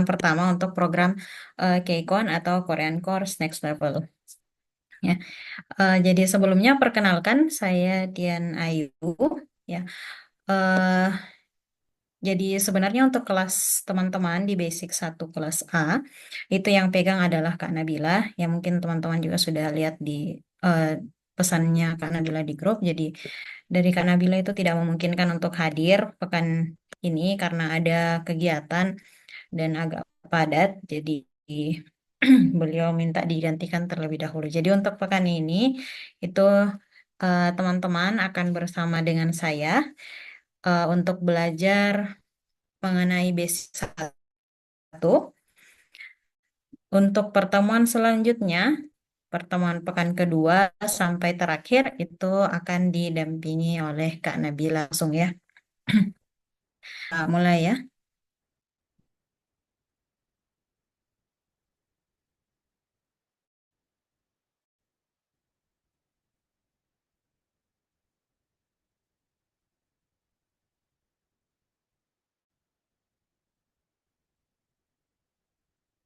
pertemuan pertama untuk program KCON atau Korean Course Next Level. Ya, jadi sebelumnya perkenalkan saya Dian Ayu. Ya, eh, jadi sebenarnya untuk kelas teman-teman di Basic 1 kelas A itu yang pegang adalah Kak Nabila. Ya mungkin teman-teman juga sudah lihat di eh, pesannya Kak Nabila di grup. Jadi dari Kak Nabila itu tidak memungkinkan untuk hadir pekan ini karena ada kegiatan dan agak padat. Jadi beliau minta digantikan terlebih dahulu. Jadi untuk pekan ini itu teman-teman akan bersama dengan saya untuk belajar mengenai basic 1. Untuk pertemuan selanjutnya, pertemuan pekan kedua sampai terakhir itu akan didampingi oleh Kak Nabila langsung ya. Mulai ya.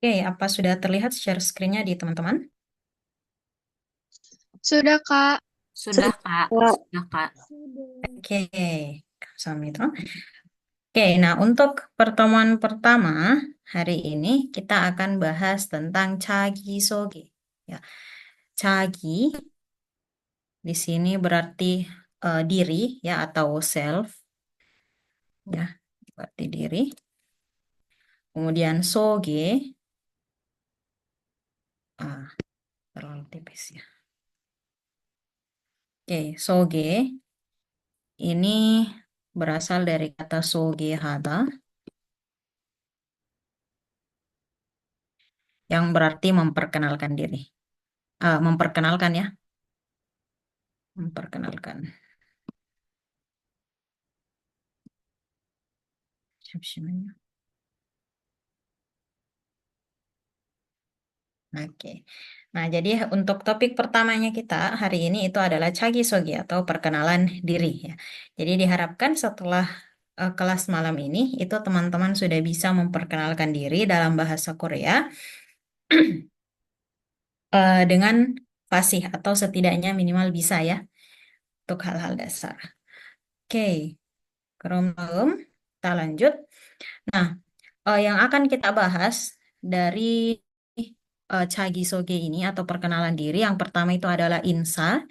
Oke, apa sudah terlihat share screen-nya di teman-teman? Sudah, Kak. Sudah, Kak. Kak, Sudah, Kak. Oke, sama itu. Oke, nah untuk pertemuan pertama hari ini kita akan bahas tentang Chagi Soge. Ya, Chagi di sini berarti diri ya atau self ya, berarti diri. Kemudian Soge, ah, terlalu tipis ya. Oke, Soge ini berasal dari kata Soge Hada yang berarti memperkenalkan diri. Memperkenalkan ya, memperkenalkan. Oke. Nah, jadi untuk topik pertamanya kita hari ini itu adalah Chagisogi atau perkenalan diri ya. Jadi diharapkan setelah kelas malam ini itu teman-teman sudah bisa memperkenalkan diri dalam bahasa Korea dengan fasih atau setidaknya minimal bisa ya untuk hal-hal dasar. Oke, Kerom, kita lanjut. Nah, yang akan kita bahas dari Chagisoge ini atau perkenalan diri yang pertama itu adalah Insa.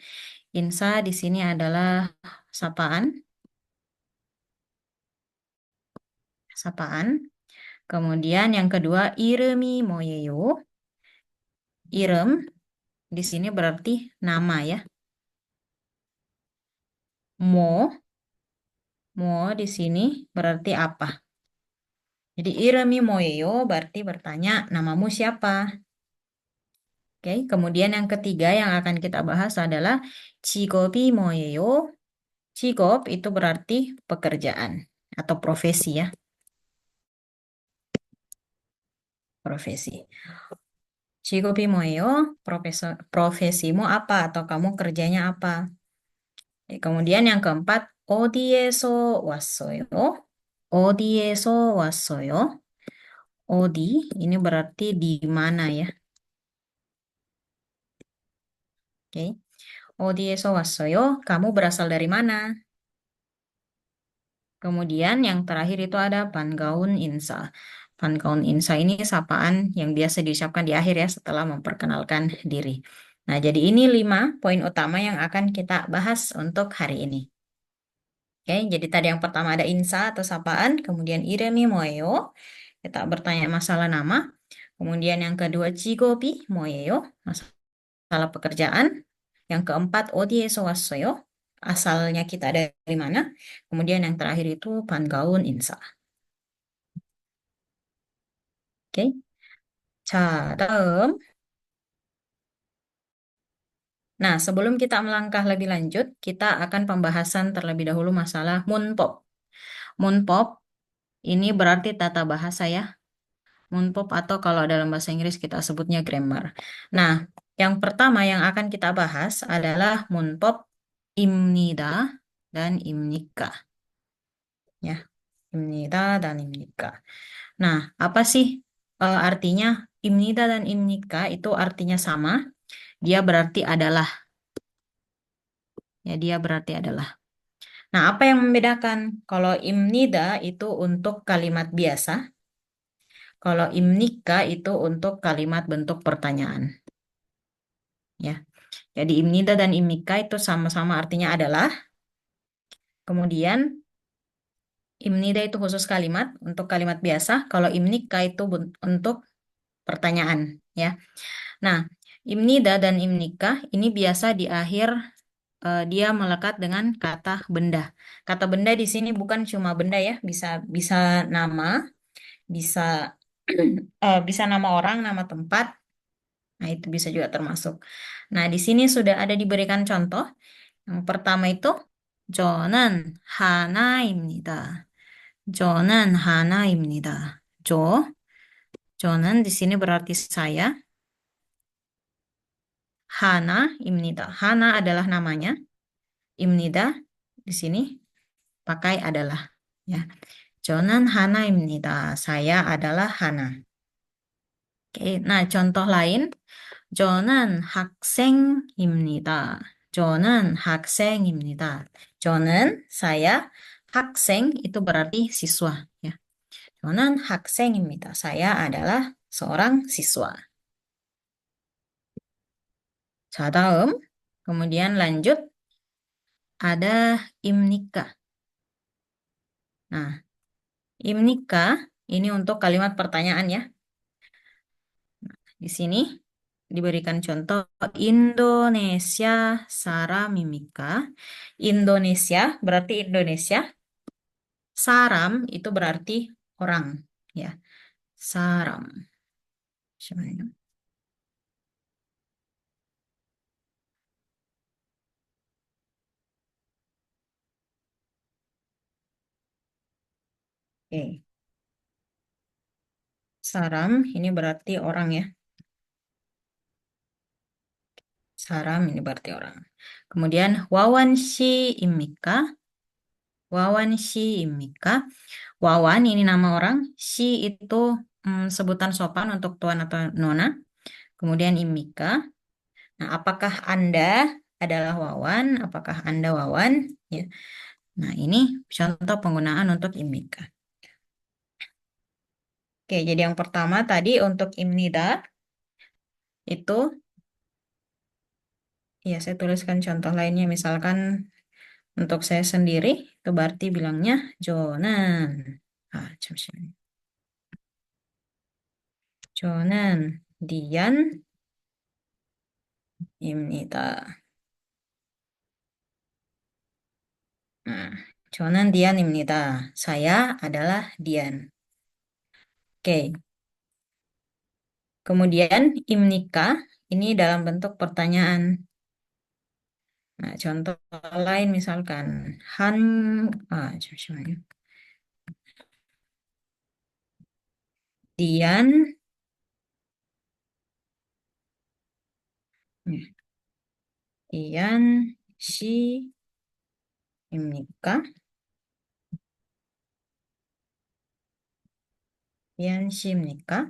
Insa di sini adalah sapaan, sapaan. Kemudian yang kedua iremi moyeyo. Irem di sini berarti nama ya. Mo, mo di sini berarti apa? Jadi iremi moyeyo berarti bertanya namamu siapa? Oke, kemudian yang ketiga yang akan kita bahas adalah chigobi moyeyo. Chigob itu berarti pekerjaan atau profesi ya, profesi. Chigobi moyeyo, profesimu apa atau kamu kerjanya apa? Kemudian yang keempat, odieso wasoyo. Odieso wasoyo. Odi ini berarti di mana ya? Oke. Odieso wasoyo, kamu berasal dari mana? Kemudian yang terakhir itu ada Pangaun Insa. Pangaun Insa ini sapaan yang biasa diucapkan di akhir ya setelah memperkenalkan diri. Nah, jadi ini 5 poin utama yang akan kita bahas untuk hari ini. Oke, jadi tadi yang pertama ada Insa atau sapaan, kemudian Iremi Moeo, kita bertanya masalah nama. Kemudian yang kedua Chigobi Moeo, masalah pekerjaan. Yang keempat Odie Sowasoyo, asalnya kita dari mana. Kemudian yang terakhir itu Pangaun Insa. Oke, 자, 다음. Nah, sebelum kita melangkah lebih lanjut, kita akan pembahasan terlebih dahulu masalah munpop. Munpop ini berarti tata bahasa ya. Munpop atau kalau dalam bahasa Inggris kita sebutnya grammar. Nah, yang pertama yang akan kita bahas adalah munpop imnida dan imnika. Ya, imnida dan imnika. Nah, apa sih artinya imnida dan imnika itu artinya sama. Dia berarti adalah. Ya, dia berarti adalah. Nah, apa yang membedakan? Kalau imnida itu untuk kalimat biasa, kalau imnika itu untuk kalimat bentuk pertanyaan. Ya, jadi imnida dan imnika itu sama-sama artinya adalah. Kemudian imnida itu khusus kalimat untuk kalimat biasa, kalau imnika itu untuk pertanyaan. Ya, nah imnida dan imnika ini biasa di akhir dia melekat dengan kata benda. Kata benda di sini bukan cuma benda ya, bisa bisa nama, bisa bisa nama orang, nama tempat. Nah, itu bisa juga termasuk. Nah, di sini sudah ada diberikan contoh. Yang pertama itu 저는 하나입니다. 저는 하나입니다. 저, 저는 di sini berarti saya. 하나입니다. Hana adalah namanya. Imnida di sini pakai adalah. Ya. 저는 하나입니다. Saya adalah Hana. Oke, nah contoh lain. 저는 학생입니다. 저는 학생입니다. 저는 saya, 학생 itu berarti siswa ya. 저는 학생입니다. Saya adalah seorang siswa. 자, 다음. Kemudian lanjut ada imnika. Nah, imnika ini untuk kalimat pertanyaan ya. Di sini diberikan contoh Indonesia saramimika. Indonesia berarti Indonesia. Saram itu berarti orang ya. Saram. Sebenarnya. Oke. Saram ini berarti orang ya. Saram ini berarti orang. Kemudian wawanshi imika. Wawanshi imika. Wawan ini nama orang. Shi itu sebutan sopan untuk tuan atau nona. Kemudian imika. Nah, apakah Anda adalah Wawan? Apakah Anda Wawan? Ya. Nah, ini contoh penggunaan untuk imika. Oke, jadi yang pertama tadi untuk imnida itu, ya saya tuliskan contoh lainnya. Misalkan untuk saya sendiri, itu berarti bilangnya Jonan. Ah, 잠시만요. 저는 디안입니다. Nah, 저는 디안입니다. Saya adalah Dian. Oke, kemudian imnika ini dalam bentuk pertanyaan. Nah, contoh lain misalkan 잠시만요. Dian, Dian 씨입니까? Dian 씨입니까?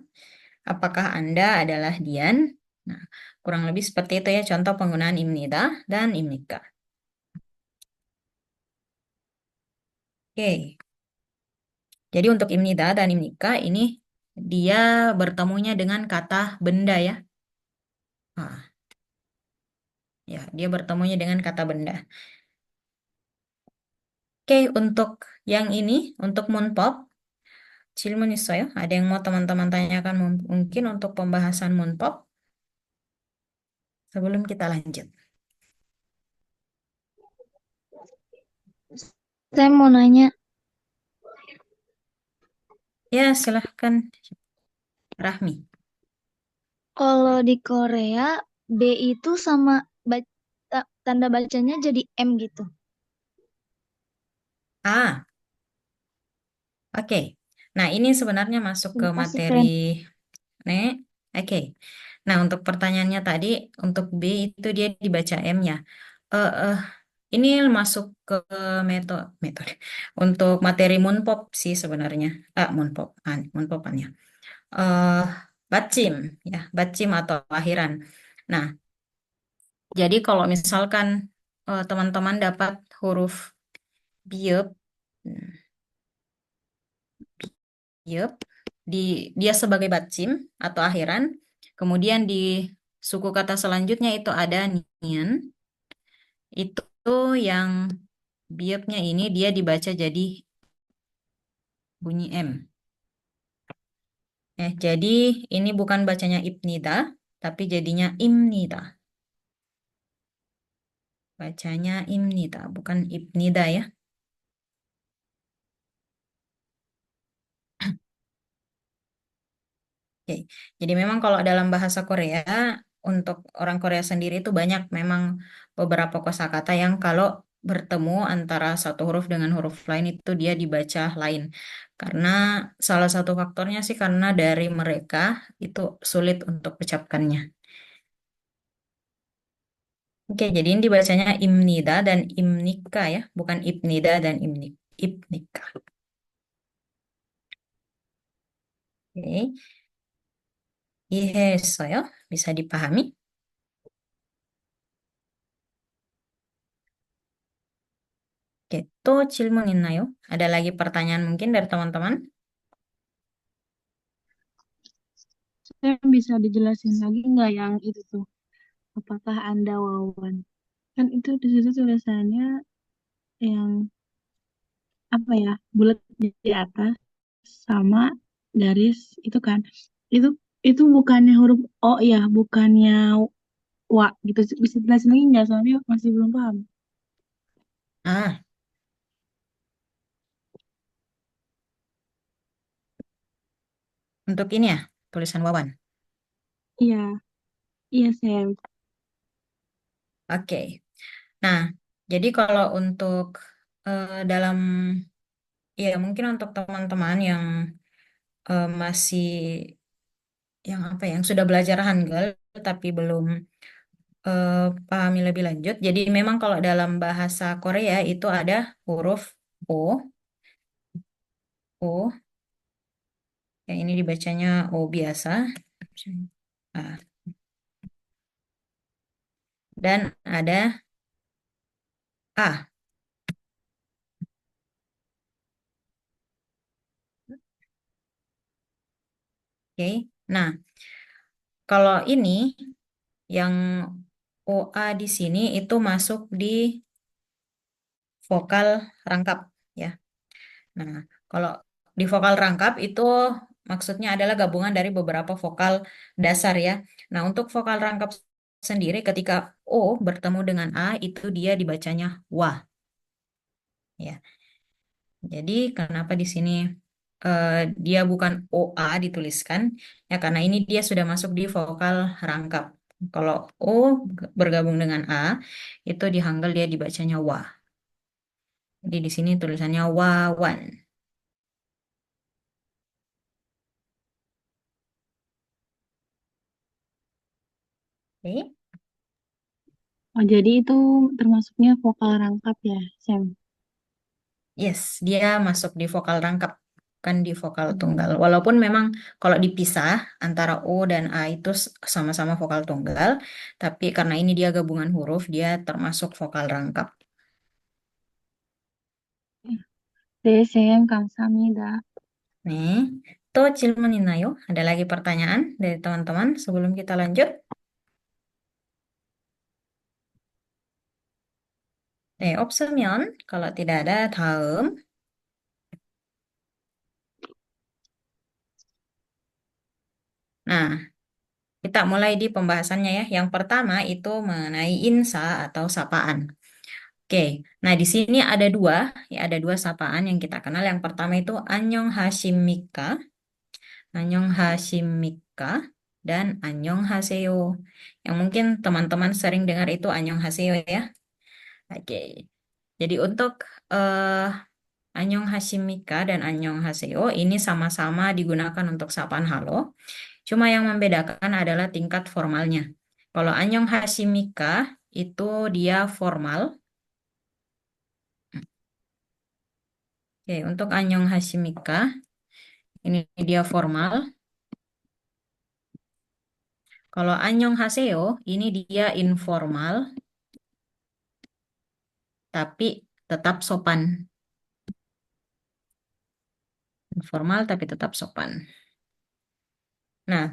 Apakah Anda adalah Dian? Nah, kurang lebih seperti itu ya contoh penggunaan imnida dan imnika. Oke. Jadi untuk imnida dan imnika ini dia bertemunya dengan kata benda ya. Nah, ya, dia bertemunya dengan kata benda. Oke, untuk yang ini, untuk Moonpop, 질문 있어요? Ada yang mau teman-teman tanyakan mungkin untuk pembahasan Moonpop sebelum kita lanjut? Saya mau nanya, Ya, silahkan Rahmi. kalau di Korea B itu sama tanda bacanya jadi M gitu. Ah, oke. Nah, ini sebenarnya masuk ke Terima kasih, materi Friend. Nek. Oke. Nah, untuk pertanyaannya tadi, untuk B itu dia dibaca M-nya. Eh, eh, ini masuk ke metode untuk materi Moonpop sih sebenarnya. Moonpop, Moonpopan ya. eh batchim, ya, batchim atau akhiran. Nah, jadi kalau misalkan teman-teman dapat huruf biep, biep di dia sebagai batchim atau akhiran, kemudian di suku kata selanjutnya itu ada nien, itu yang biepnya ini dia dibaca jadi bunyi M. Jadi ini bukan bacanya Ibnida, tapi jadinya Imnida. Bacanya Imnida, bukan Ibnida ya. Oke. Jadi memang kalau dalam bahasa Korea, untuk orang Korea sendiri itu banyak memang beberapa kosakata yang kalau bertemu antara satu huruf dengan huruf lain itu dia dibaca lain. Karena salah satu faktornya sih karena dari mereka itu sulit untuk ucapkannya. Oke, jadi ini dibacanya Imnida dan Imnika ya, bukan Ibnida dan Ibnika. Oke, 이해했어요? Bisa dipahami? Oke, 또 질문 있나요? Ada lagi pertanyaan mungkin dari teman-teman? Saya bisa dijelasin lagi nggak yang itu tuh? Apakah Anda wawan? Kan itu di situ tulisannya yang apa ya, bulat di atas sama garis itu kan. Itu itu bukannya huruf O ya, bukannya wa gitu. Bisa jelasin lagi nggak? Soalnya masih belum paham. Ah, untuk ini ya, tulisan Wawan. Iya, iya Sam. Oke. Nah, jadi kalau untuk dalam, ya mungkin untuk teman-teman yang masih, yang apa ya, yang sudah belajar Hangul, tapi belum eh, pahami lebih lanjut. Jadi memang kalau dalam bahasa Korea itu ada huruf O, O, yang ini dibacanya O biasa. Ah, dan ada A. Oke. Nah, kalau ini yang OA di sini itu masuk di vokal rangkap ya. Nah, kalau di vokal rangkap itu maksudnya adalah gabungan dari beberapa vokal dasar ya. Nah, untuk vokal rangkap sendiri ketika O bertemu dengan A itu dia dibacanya wa ya. Jadi kenapa di sini eh, dia bukan OA dituliskan? Ya karena ini dia sudah masuk di vokal rangkap. Kalau O bergabung dengan A itu di Hangul dia dibacanya wa. Jadi di sini tulisannya wawan. Oke. Oh, jadi itu termasuknya vokal rangkap ya, Sam? Yes, dia masuk di vokal rangkap, bukan di vokal tunggal. Hmm. Walaupun memang kalau dipisah antara O dan A itu sama-sama vokal tunggal, tapi karena ini dia gabungan huruf, dia termasuk vokal rangkap. 네, Sam, 감사합니다. Nih, to 질문 있나요? Ada lagi pertanyaan dari teman-teman sebelum kita lanjut? 없으면 kalau tidak ada, 다음. Nah, kita mulai di pembahasannya ya. Yang pertama itu mengenai insa atau sapaan. Oke, nah di sini ada dua, ya ada dua sapaan yang kita kenal. Yang pertama itu Anyong Hashimika, Anyong Hashimika, dan Anyong Haseo. Yang mungkin teman-teman sering dengar itu Anyong Haseo ya. Oke, jadi untuk eh Anyong Hashimika dan Anyong Haseo ini sama-sama digunakan untuk sapaan halo. Cuma yang membedakan adalah tingkat formalnya. Kalau Anyong Hashimika itu dia formal. Oke, untuk Anyong Hashimika ini dia formal. Kalau annyeonghaseyo ini dia informal tapi tetap sopan. Informal tapi tetap sopan. Nah,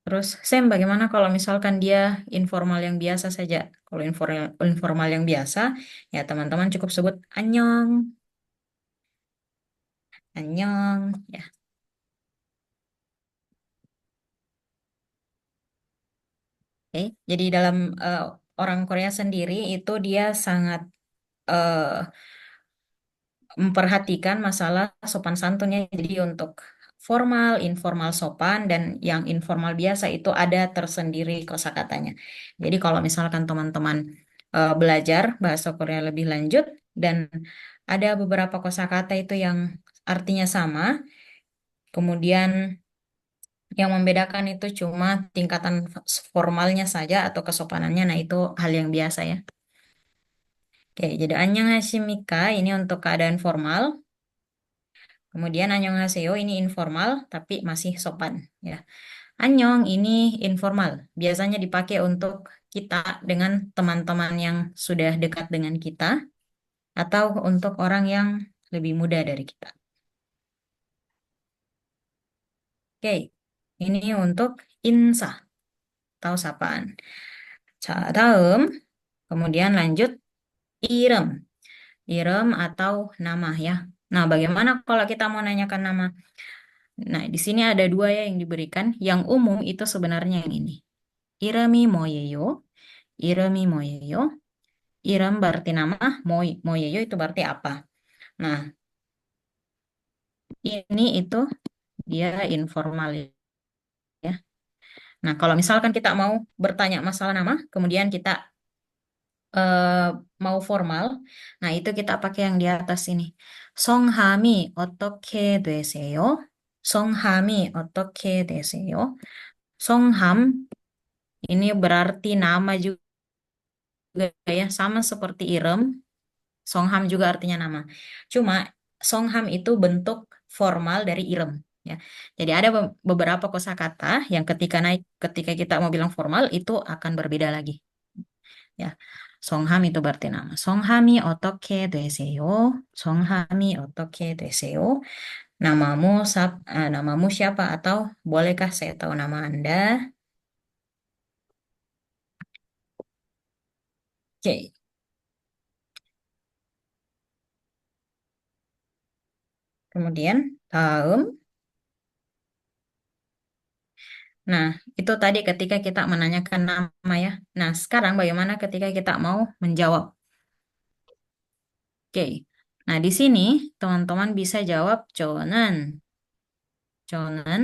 terus Sam bagaimana kalau misalkan dia informal yang biasa saja? Kalau informal informal yang biasa, ya teman-teman cukup sebut annyeong, annyeong, ya. Oke. Jadi dalam eh, orang Korea sendiri itu dia sangat eh, memperhatikan masalah sopan santunnya. Jadi untuk formal, informal sopan, dan yang informal biasa itu ada tersendiri kosakatanya. Jadi kalau misalkan teman-teman belajar bahasa Korea lebih lanjut dan ada beberapa kosakata itu yang artinya sama, kemudian yang membedakan itu cuma tingkatan formalnya saja atau kesopanannya, nah itu hal yang biasa ya. Oke, jadi annyeonghasimika ini untuk keadaan formal. Kemudian annyeonghaseyo ini informal tapi masih sopan ya. Annyeong ini informal. Biasanya dipakai untuk kita dengan teman-teman yang sudah dekat dengan kita atau untuk orang yang lebih muda dari kita. Oke. Ini untuk insa atau sapaan. Daum, kemudian lanjut irem. Irem atau nama ya. Nah, bagaimana kalau kita mau nanyakan nama? Nah, di sini ada dua ya yang diberikan. Yang umum itu sebenarnya yang ini. Iremi moyeyo, iremi moyeyo. Irem berarti nama, moyeyo itu berarti apa. Nah, ini itu dia informal ya. Nah, kalau misalkan kita mau bertanya masalah nama, kemudian kita eh, mau formal, nah itu kita pakai yang di atas ini. Songhami otoke deseyo. Songhami otoke deseyo. Songham ini berarti nama juga ya, sama seperti Irem. Songham juga artinya nama. Cuma Songham itu bentuk formal dari Irem ya. Jadi ada beberapa kosakata yang ketika kita mau bilang formal itu akan berbeda lagi ya. Songham itu berarti nama. Songhami otoke deseyo. Songhami otoke deseyo. Namamu siapa atau bolehkah saya tahu nama Anda? Oke. Kemudian tahun. Nah, itu tadi ketika kita menanyakan nama ya. Nah, sekarang bagaimana ketika kita mau menjawab? Oke. Nah, di sini teman-teman bisa jawab Jonan. Jonan,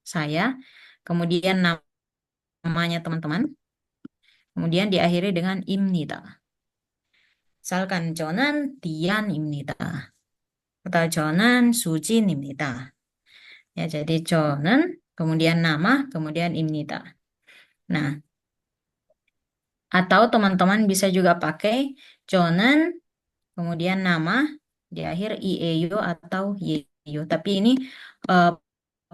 saya. Kemudian namanya teman-teman. Kemudian diakhiri dengan imnida. Misalkan Jonan Dian imnida. Atau Jonan Sujin imnida. Ya, jadi Jonan, kemudian nama, kemudian imnida. Nah, atau teman-teman bisa juga pakai Jonan kemudian nama di akhir IEU atau YEU. Tapi ini eh,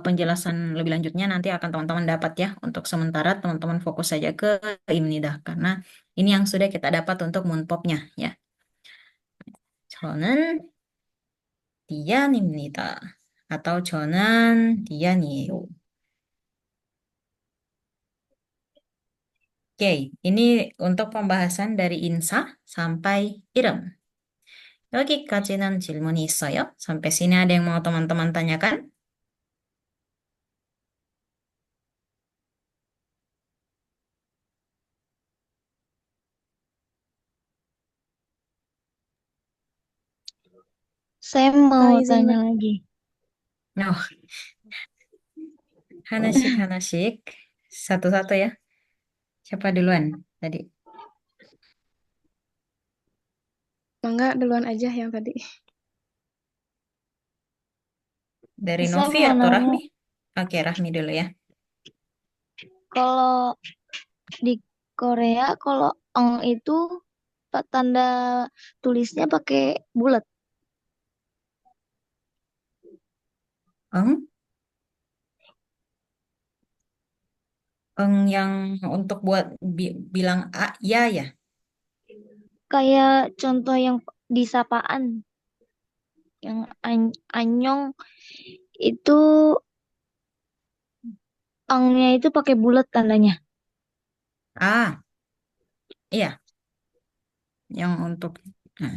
penjelasan lebih lanjutnya nanti akan teman-teman dapat ya. Untuk sementara teman-teman fokus saja ke imnidah karena ini yang sudah kita dapat untuk munpopnya ya. 저는 디안입니다. Atau 저는 디안이에요. Oke, ini untuk pembahasan dari insa sampai irem. 여기까지는 질문이 있어요? Sampai sini ada yang mau teman-teman tanyakan? Saya mau izin tanya lagi. Oh, hanasyik, hanasyik. Satu-satu ya. Siapa duluan tadi? Mangga duluan aja yang tadi. Dari Saya Novi mau atau nanya, Rahmi? Oke, Rahmi dulu ya. kalau di Korea, kalau eng itu tanda tulisnya pakai bulat. Eng? yang untuk buat bilang A, ya ya. Kayak contoh yang di sapaan, yang anyong itu angnya itu pakai bulat tandanya. Ah, iya, yang untuk nah,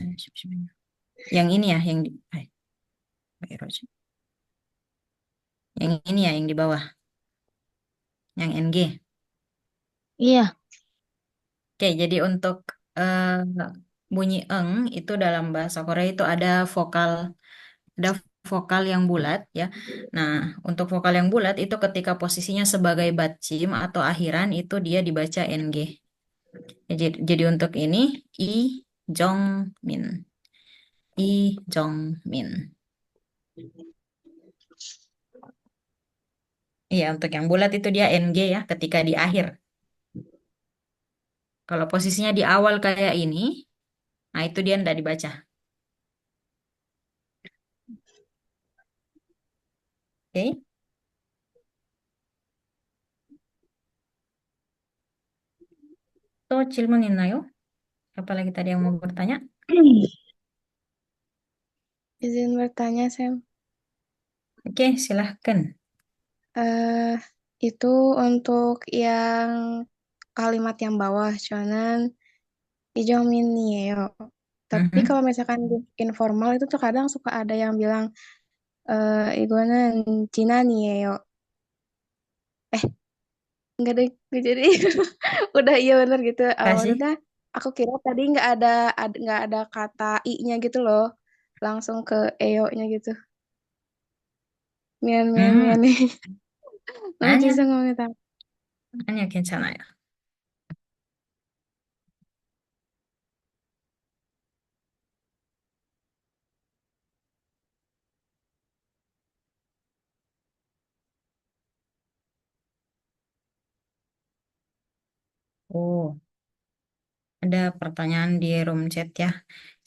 yang ini ya, yang di, yang ini ya, yang di bawah, yang NG. Iya, Oke, jadi untuk eh, bunyi eng itu dalam bahasa Korea itu ada vokal yang bulat ya. Nah, untuk vokal yang bulat itu ketika posisinya sebagai batchim atau akhiran itu dia dibaca NG. Ya, jadi untuk ini I Jong Min. I Jong Min. Iya, untuk yang bulat itu dia NG ya ketika di akhir. Kalau posisinya di awal kayak ini, nah itu dia tidak dibaca. Oke, to 질문 있나요? Apalagi tadi yang mau bertanya? Izin bertanya, Sam. Oke, silahkan. Eh, itu untuk yang kalimat yang bawah, cuman ijomin nieo. Tapi Mhm. kalau misalkan di informal itu tuh kadang suka ada yang bilang iguanan Cina nieo. Enggak deh, nggak jadi. Udah iya bener gitu. Kasih. Maksudnya aku kira tadi nggak ada kata i-nya gitu loh. Langsung ke eo-nya gitu. Mian mian mian Hmm, nih. Lucu 아니야, sih ngomongnya tahu. 아니야, 괜찮아요. Oh, ada pertanyaan di room chat ya.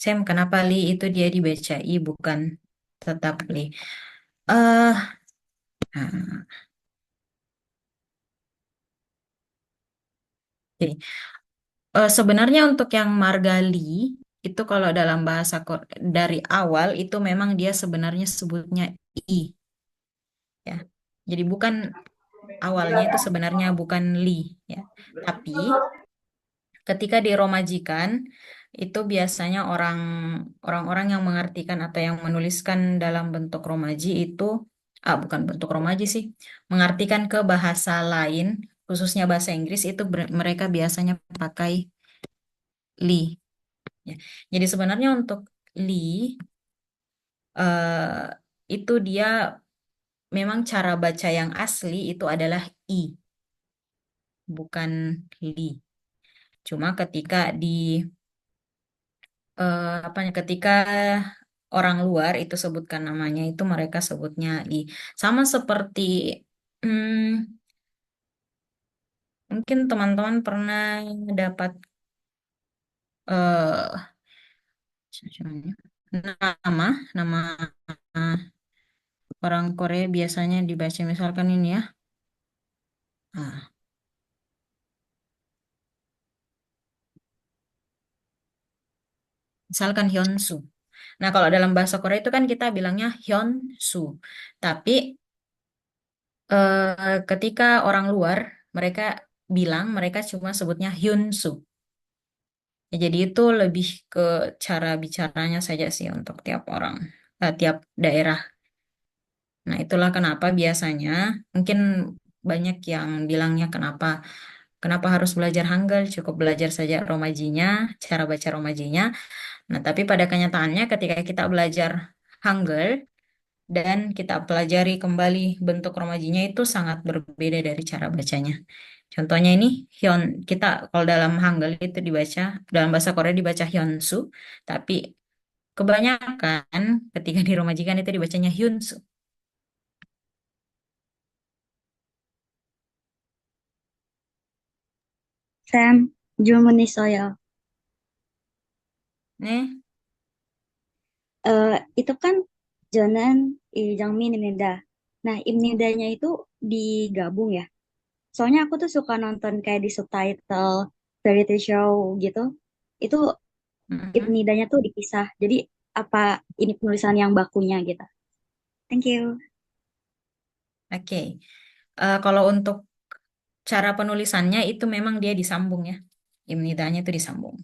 Sam, kenapa Li itu dia dibaca I bukan tetap Li? Eh, nah, oke. Sebenarnya untuk yang marga Li itu kalau dalam bahasa dari awal itu memang dia sebenarnya sebutnya I ya. Jadi bukan awalnya itu sebenarnya bukan Li ya. Tapi ketika diromajikan itu biasanya orang-orang yang mengartikan atau yang menuliskan dalam bentuk romaji itu bukan bentuk romaji sih, mengartikan ke bahasa lain, khususnya bahasa Inggris itu mereka biasanya pakai li. Ya. Jadi sebenarnya untuk li eh, itu dia memang cara baca yang asli itu adalah i, bukan li. Cuma ketika di apanya ketika orang luar itu sebutkan namanya itu mereka sebutnya li. Sama seperti hmm, mungkin teman-teman pernah dapat eh nama nama orang Korea biasanya dibaca misalkan ini ya. Ah, misalkan Hyunsu. Nah, kalau dalam bahasa Korea itu kan kita bilangnya Hyunsu. Tapi ketika orang luar mereka bilang mereka cuma sebutnya Hyunsu. Ya, jadi itu lebih ke cara bicaranya saja sih untuk tiap orang, tiap daerah. Nah, itulah kenapa biasanya mungkin banyak yang bilangnya kenapa harus belajar Hangul, cukup belajar saja romajinya, cara baca romajinya. Nah, tapi pada kenyataannya ketika kita belajar Hangul dan kita pelajari kembali bentuk romajinya itu sangat berbeda dari cara bacanya. Contohnya ini kita kalau dalam Hangul itu dibaca dalam bahasa Korea dibaca Hyunsu, tapi kebanyakan ketika diromajikan itu dibacanya Hyunsu. Sam, 질문 있어요. Nih, Itu kan Jonan Iljangminimida. Nah, imnidanya itu digabung ya. Soalnya aku tuh suka nonton kayak di subtitle variety show gitu. Itu Mhm. nidanya tuh dipisah. Jadi apa ini penulisan yang bakunya gitu. Thank you. Oke. Kalau untuk cara penulisannya itu memang dia disambung ya. Imnidanya itu disambung.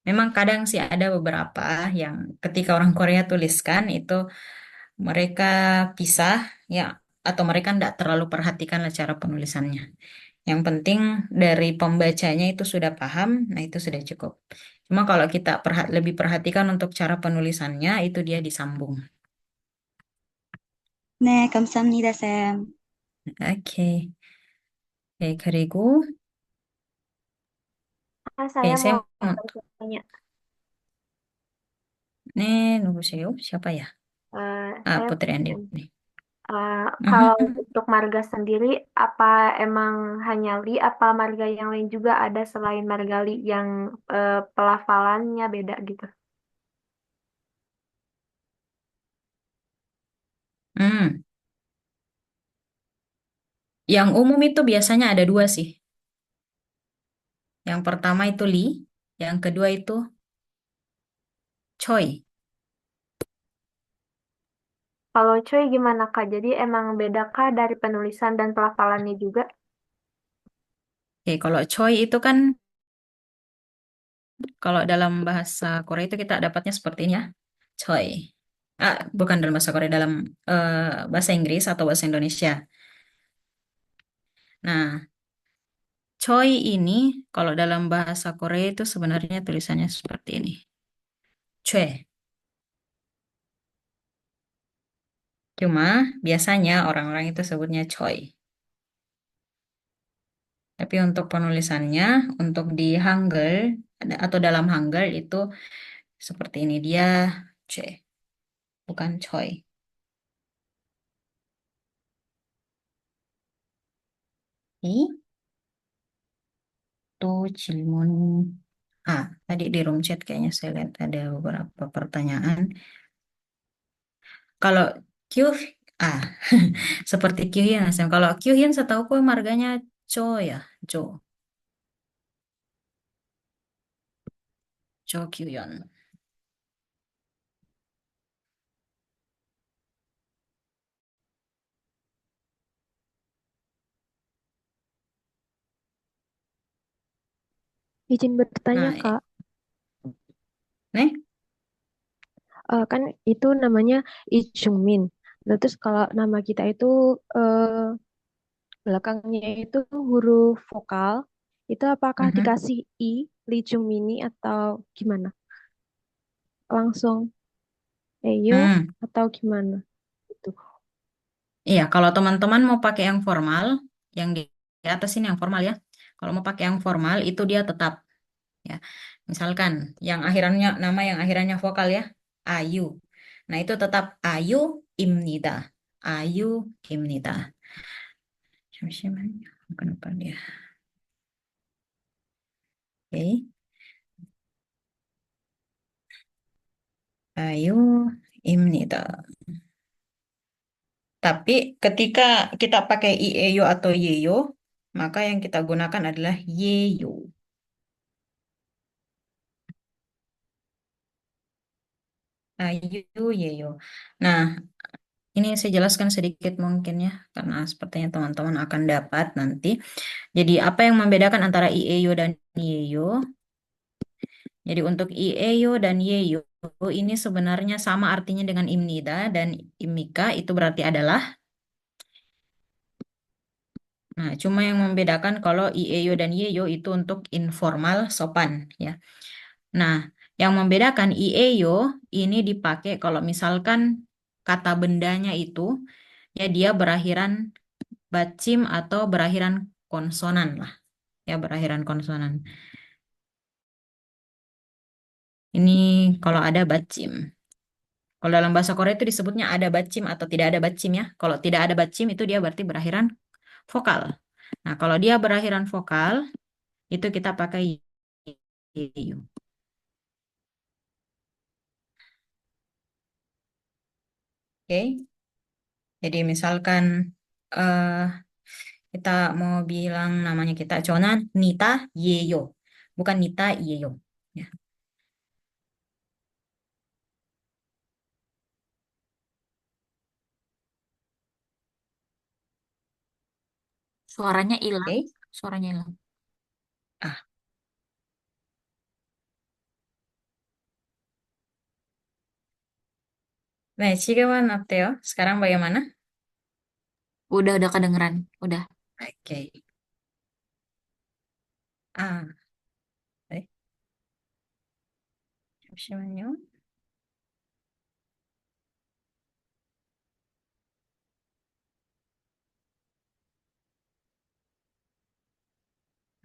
Memang kadang sih ada beberapa yang ketika orang Korea tuliskan itu mereka pisah ya, atau mereka tidak terlalu perhatikan lah cara penulisannya. Yang penting dari pembacanya itu sudah paham, nah itu sudah cukup. Cuma kalau kita lebih perhatikan untuk cara penulisannya itu dia disambung. 네, 감사합니다, 쌤. Oke. Oke, 그리고 Saya oke, mau saya mau tanya. nih nubuseyo siapa ya? Saya Putri Andi. kalau Mhm. untuk marga sendiri, apa emang hanya Li, apa marga yang lain juga ada selain marga Li yang pelafalannya beda gitu? Hmm. Yang umum itu biasanya ada dua sih. Yang pertama itu Li, yang kedua itu Choi. Kalau Choi gimana Kak? Jadi emang beda Kah dari penulisan dan pelafalannya juga? Oke, kalau Choi itu kan kalau dalam bahasa Korea itu kita dapatnya seperti ini ya. Choi. Bukan dalam bahasa Korea, dalam bahasa Inggris atau bahasa Indonesia. Nah, Choi ini kalau dalam bahasa Korea itu sebenarnya tulisannya seperti ini. Choi. Cuma biasanya orang-orang itu sebutnya Choi. Tapi untuk penulisannya, untuk di Hangul atau dalam Hangul itu seperti ini dia Choi, bukan Choi. Itu Cilmun. Tadi di room chat kayaknya saya lihat ada beberapa pertanyaan. Kalau Q, ah, seperti Kyuhyun, Sam. Kalau Kyuhyun setahuku marganya Cho ya, Cho, Cho Kyuhyun. Izin bertanya, Nah, Kak. nih, Kan itu namanya Lee Jungmin. Nah, terus kalau nama kita itu belakangnya itu huruf vokal, itu apakah mhm. dikasih I, Lee Jungmini atau gimana? Langsung Eyo Hmm, atau gimana? Itu. iya, kalau teman-teman mau pakai yang formal, yang di atas ini yang formal ya. Kalau mau pakai yang formal itu dia tetap ya. Misalkan yang akhirannya nama yang akhirannya vokal ya, Ayu. Nah, itu tetap Ayu Imnida. Ayu Imnida. Kenapa dia? Oke. Ayu Imnida. Tapi ketika kita pakai Ieyo atau Yeyo, maka yang kita gunakan adalah Yeyo. Ayu Yeyo. Nah, ini saya jelaskan sedikit mungkin ya, karena sepertinya teman-teman akan dapat nanti. Jadi apa yang membedakan antara Ieyo dan Yeyo? Jadi untuk Ieyo dan Yeyo ini sebenarnya sama artinya dengan Imnida dan Imika itu berarti adalah. Nah, cuma yang membedakan kalau Ieyo dan Yeyo itu untuk informal sopan ya. Nah, yang membedakan Ieyo ini dipakai kalau misalkan kata bendanya itu ya dia berakhiran bacim atau berakhiran konsonan lah. Ya, berakhiran konsonan. Ini kalau ada bacim. Kalau dalam bahasa Korea itu disebutnya ada bacim atau tidak ada bacim ya. Kalau tidak ada bacim itu dia berarti berakhiran vokal. Nah, kalau dia berakhiran vokal itu kita pakai Ieyo. Oke. Jadi misalkan eh kita mau bilang namanya kita, 저는 니다 예요. Bukan 니다 예요. Ya. Suaranya hilang. Oke. Suaranya hilang. Ah, nah, 지금은 어때요? Sekarang bagaimana? Udah kedengeran. Udah. Oke. 아, 네. 잠시만요.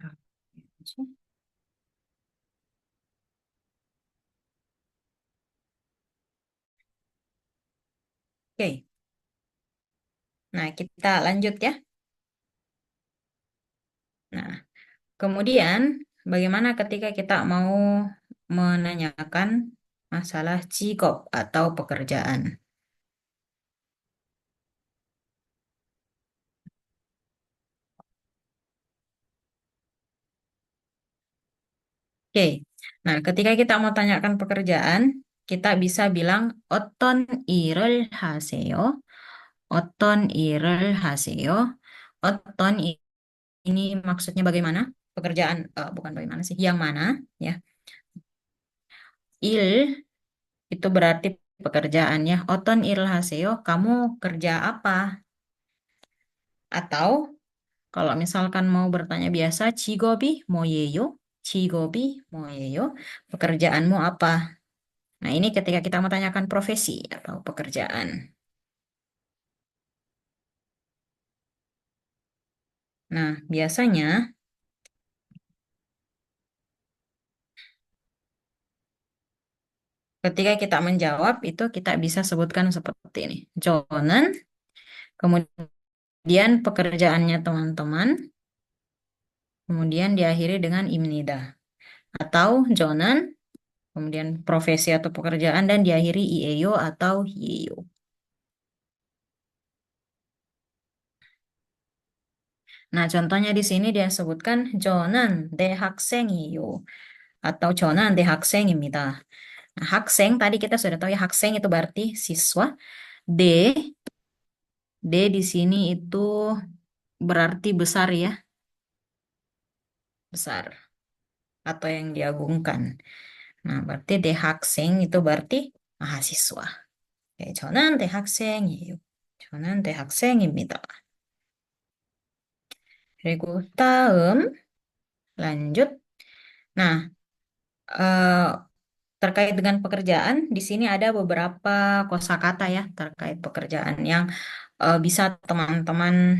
아, 뭐지? Oke. Nah, kita lanjut ya. Nah, kemudian bagaimana ketika kita mau menanyakan masalah 직업 atau pekerjaan? Oke. Nah, ketika kita mau tanyakan pekerjaan, kita bisa bilang 어떤 일을 하세요? 어떤 일을 하세요? 어떤 ini maksudnya bagaimana? Pekerjaan bukan bagaimana sih? Yang mana ya? Il itu berarti pekerjaannya. Oton ilhaseo, kamu kerja apa? Atau kalau misalkan mau bertanya biasa, chigobi moyeyo, chigobi moyeyo, pekerjaanmu apa? Nah, ini ketika kita mau tanyakan profesi atau pekerjaan. Nah, biasanya ketika kita menjawab itu kita bisa sebutkan seperti ini. Jonan, kemudian pekerjaannya teman-teman, kemudian diakhiri dengan imnida. Atau Jonan, kemudian profesi atau pekerjaan dan diakhiri IEO atau YEO. Nah, contohnya di sini dia sebutkan 저는 대학생이요 atau 저는 대학생입니다. Nah, 학생 tadi kita sudah tahu ya 학생 itu berarti siswa. D D di sini itu berarti besar ya, besar atau yang diagungkan. Nah, berarti 대학생 itu berarti mahasiswa. Oke, 저는 대학생이에요. 저는 대학생입니다. 그리고 lanjut. Nah, eh, terkait dengan pekerjaan, di sini ada beberapa kosakata ya terkait pekerjaan yang bisa teman-teman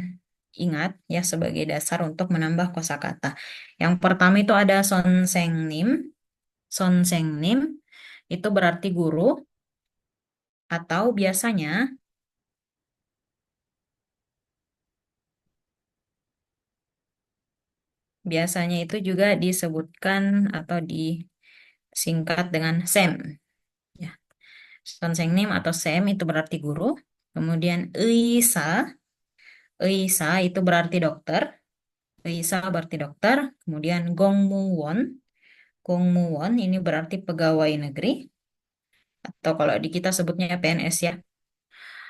ingat ya sebagai dasar untuk menambah kosakata. Yang pertama itu ada sonsengnim. Sonsengnim itu berarti guru atau biasanya itu juga disebutkan atau disingkat dengan sem. Ya. Sonsengnim atau sem itu berarti guru. Kemudian Eisa itu berarti dokter. Eisa berarti dokter. Kemudian Gongmuwon ini berarti pegawai negeri. Atau kalau di kita sebutnya PNS ya.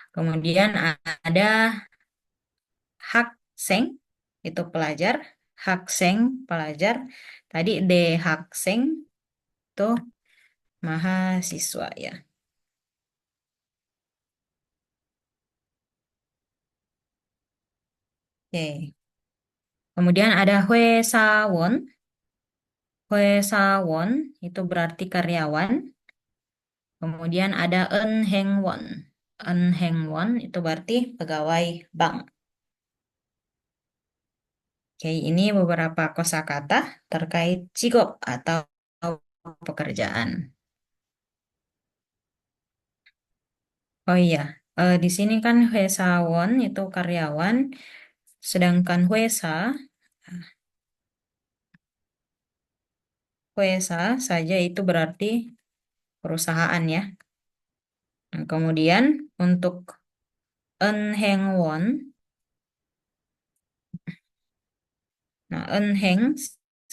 Kemudian ada Hakseng, itu pelajar. Hakseng, pelajar. Tadi Hakseng itu mahasiswa ya. Oke. Kemudian ada Hwesawon. Hwesawon itu berarti karyawan. Kemudian ada Eunhengwon. Eunhengwon itu berarti pegawai bank. Oke, ini beberapa kosakata terkait 직업 atau pekerjaan. Oh iya, di sini kan Hwesawon itu karyawan, sedangkan Hwesa saja itu berarti perusahaan ya. Nah, kemudian untuk Eunhengwon Nah, enheng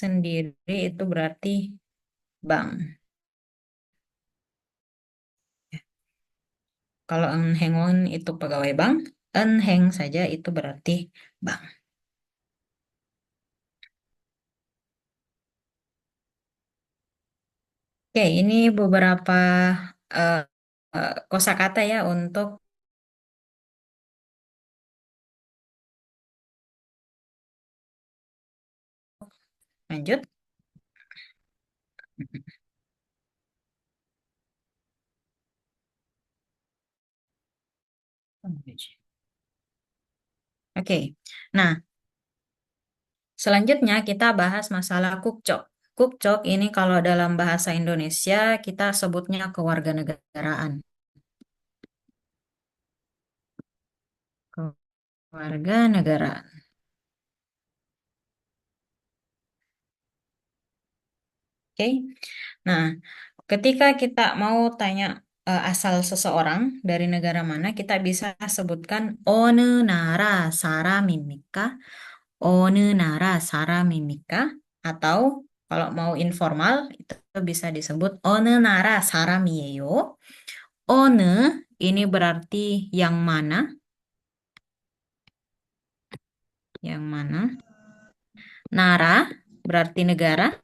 sendiri itu berarti bank. Kalau enhengon itu pegawai bank, enheng saja itu berarti bank. Oke, ini beberapa eh, kosakata ya untuk lanjut. Oke, nah selanjutnya kita bahas masalah kukcok. Kukcok ini kalau dalam bahasa Indonesia kita sebutnya kewarganegaraan. Kewarganegaraan. Oke, nah ketika kita mau tanya asal seseorang dari negara mana, kita bisa sebutkan One nara saramimika, One nara saramimika, atau kalau mau informal itu bisa disebut One nara saramieyo. One ini berarti yang mana, yang mana. Nara berarti negara,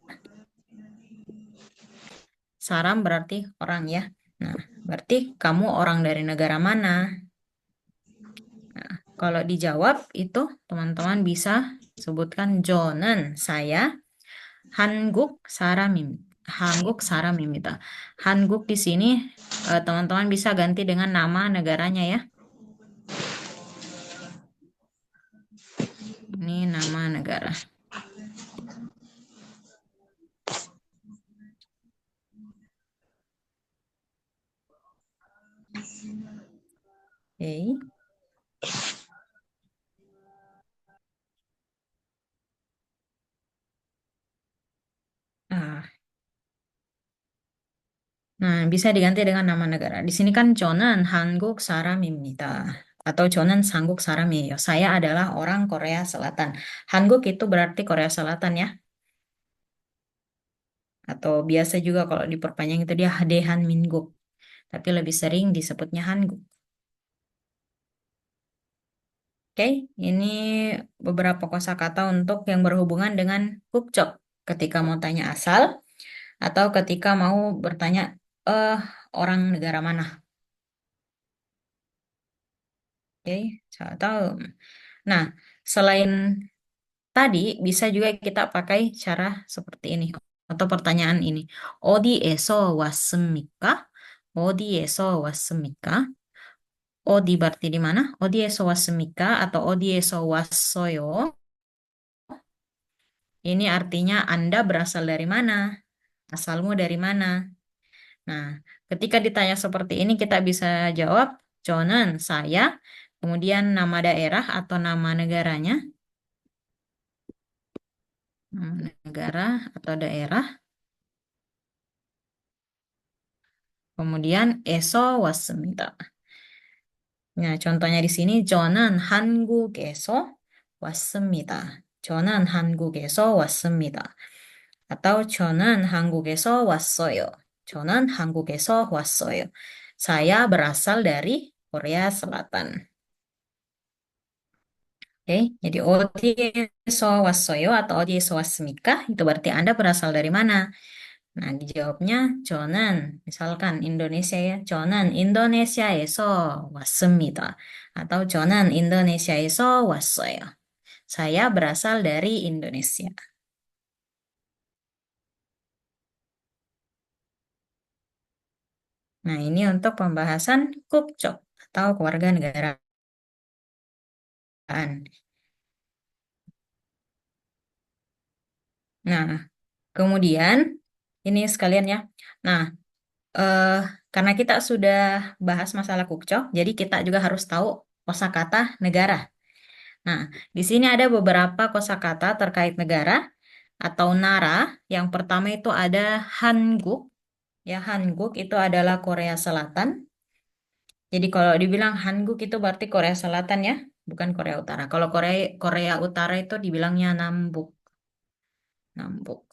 saram berarti orang ya. Nah, berarti kamu orang dari negara mana? Nah, kalau dijawab itu teman-teman bisa sebutkan Jonen, saya Hanguk Saramim. Hanguk Saramimita. Hanguk di sini teman-teman bisa ganti dengan nama negaranya ya. Ini nama negara. Oke. Ah, nah, bisa diganti dengan nama negara. Di sini kan Jonan Hanguk Saramimita atau Jonan Sangguk Saramieyo. Saya adalah orang Korea Selatan. Hanguk itu berarti Korea Selatan ya. Atau biasa juga kalau diperpanjang itu dia Hadehan Minguk. Tapi lebih sering disebutnya Hanguk. Oke, ini beberapa kosakata untuk yang berhubungan dengan kukcok. Ketika mau tanya asal atau ketika mau bertanya eh orang negara mana. Oke, saya tahu. Nah, selain tadi bisa juga kita pakai cara seperti ini atau pertanyaan ini. 어디에서 왔습니까? 어디에서 왔습니까? 어디 berarti di mana? 어디에서 왔습니까? Atau 어디에서 왔어요? Ini artinya Anda berasal dari mana? Asalmu dari mana? Nah, ketika ditanya seperti ini kita bisa jawab 저는 saya, kemudian nama daerah atau nama negaranya, nama negara atau daerah, kemudian eso wasmita. Nah, contohnya di sini 저는 한국에서 왔습니다. 저는 한국에서 왔습니다. atau 저는 한국에서 왔어요. 저는 한국에서 왔어요. Saya berasal dari Korea Selatan. Oke, jadi 어디에서 왔어요 atau 어디에서 왔습니까? Itu berarti Anda berasal dari mana? Nah, dijawabnya 저는 misalkan Indonesia ya. 저는 인도네시아에서 왔습니다. Atau 저는 인도네시아에서 왔어요. Saya berasal dari Indonesia. Nah, ini untuk pembahasan kukcok atau kewarganegaraan. Nah, kemudian ini sekalian ya. Nah, eh, karena kita sudah bahas masalah kukcok, jadi kita juga harus tahu kosakata negara. Nah, di sini ada beberapa kosakata terkait negara atau nara. Yang pertama itu ada Hanguk. Ya, Hanguk itu adalah Korea Selatan. Jadi kalau dibilang Hanguk itu berarti Korea Selatan ya, bukan Korea Utara. Kalau Korea Korea Utara itu dibilangnya Nambuk. Nambuk.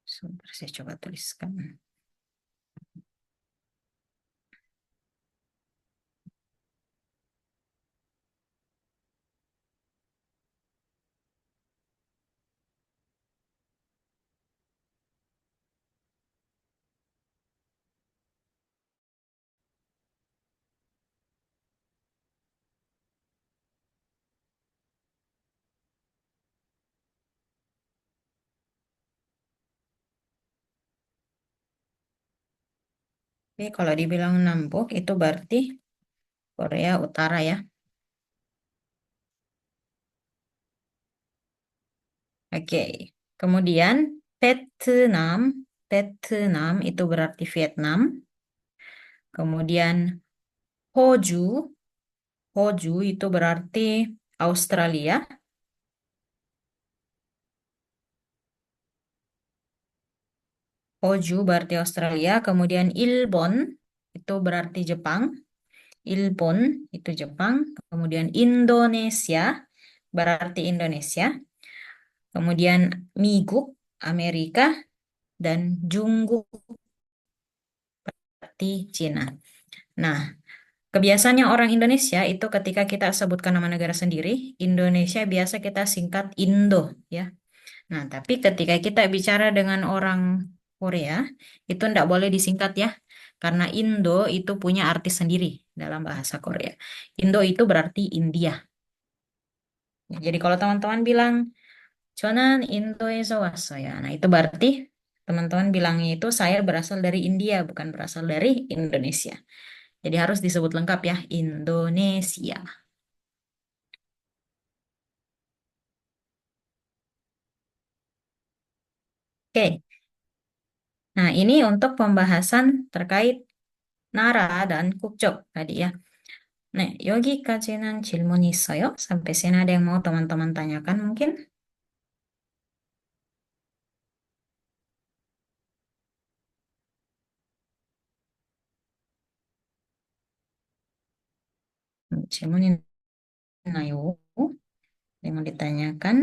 Sebentar, saya coba tuliskan. Oke, kalau dibilang Nambuk itu berarti Korea Utara ya. Oke, kemudian Vietnam. Vietnam itu berarti Vietnam. Kemudian Hoju. Hoju itu berarti Australia. Hoju berarti Australia. Kemudian Ilbon itu berarti Jepang. Ilbon itu Jepang. Kemudian Indonesia berarti Indonesia. Kemudian Miguk Amerika dan Jungkook berarti Cina. Nah, kebiasaannya orang Indonesia itu ketika kita sebutkan nama negara sendiri, Indonesia biasa kita singkat Indo ya. Nah, tapi ketika kita bicara dengan orang Korea, itu tidak boleh disingkat ya. Karena Indo itu punya arti sendiri dalam bahasa Korea. Indo itu berarti India. Jadi kalau teman-teman bilang, Jonan Indoeso wassoyo. Nah, itu berarti teman-teman bilangnya itu saya berasal dari India, bukan berasal dari Indonesia. Jadi harus disebut lengkap ya, Indonesia. Oke. Nah, ini untuk pembahasan terkait Nara dan Kukjok tadi ya. Nah, 여기까지는 질문이 있어요? Sampai sini ada yang mau teman-teman tanyakan mungkin? 질문 있나요? Yang mau ditanyakan?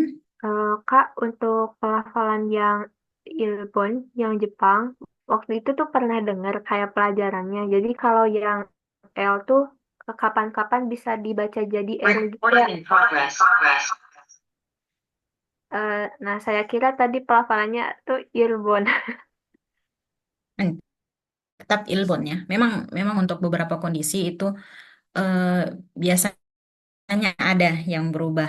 Kak, untuk pelafalan yang Ilbon, yang Jepang, waktu itu tuh pernah dengar kayak pelajarannya. Jadi kalau yang L tuh kapan-kapan bisa dibaca jadi L juga. Nah, saya kira tadi pelafalannya tuh Ilbon. Hmm, Tetap Ilbon ya. Memang untuk beberapa kondisi itu eh, biasanya ada yang berubah.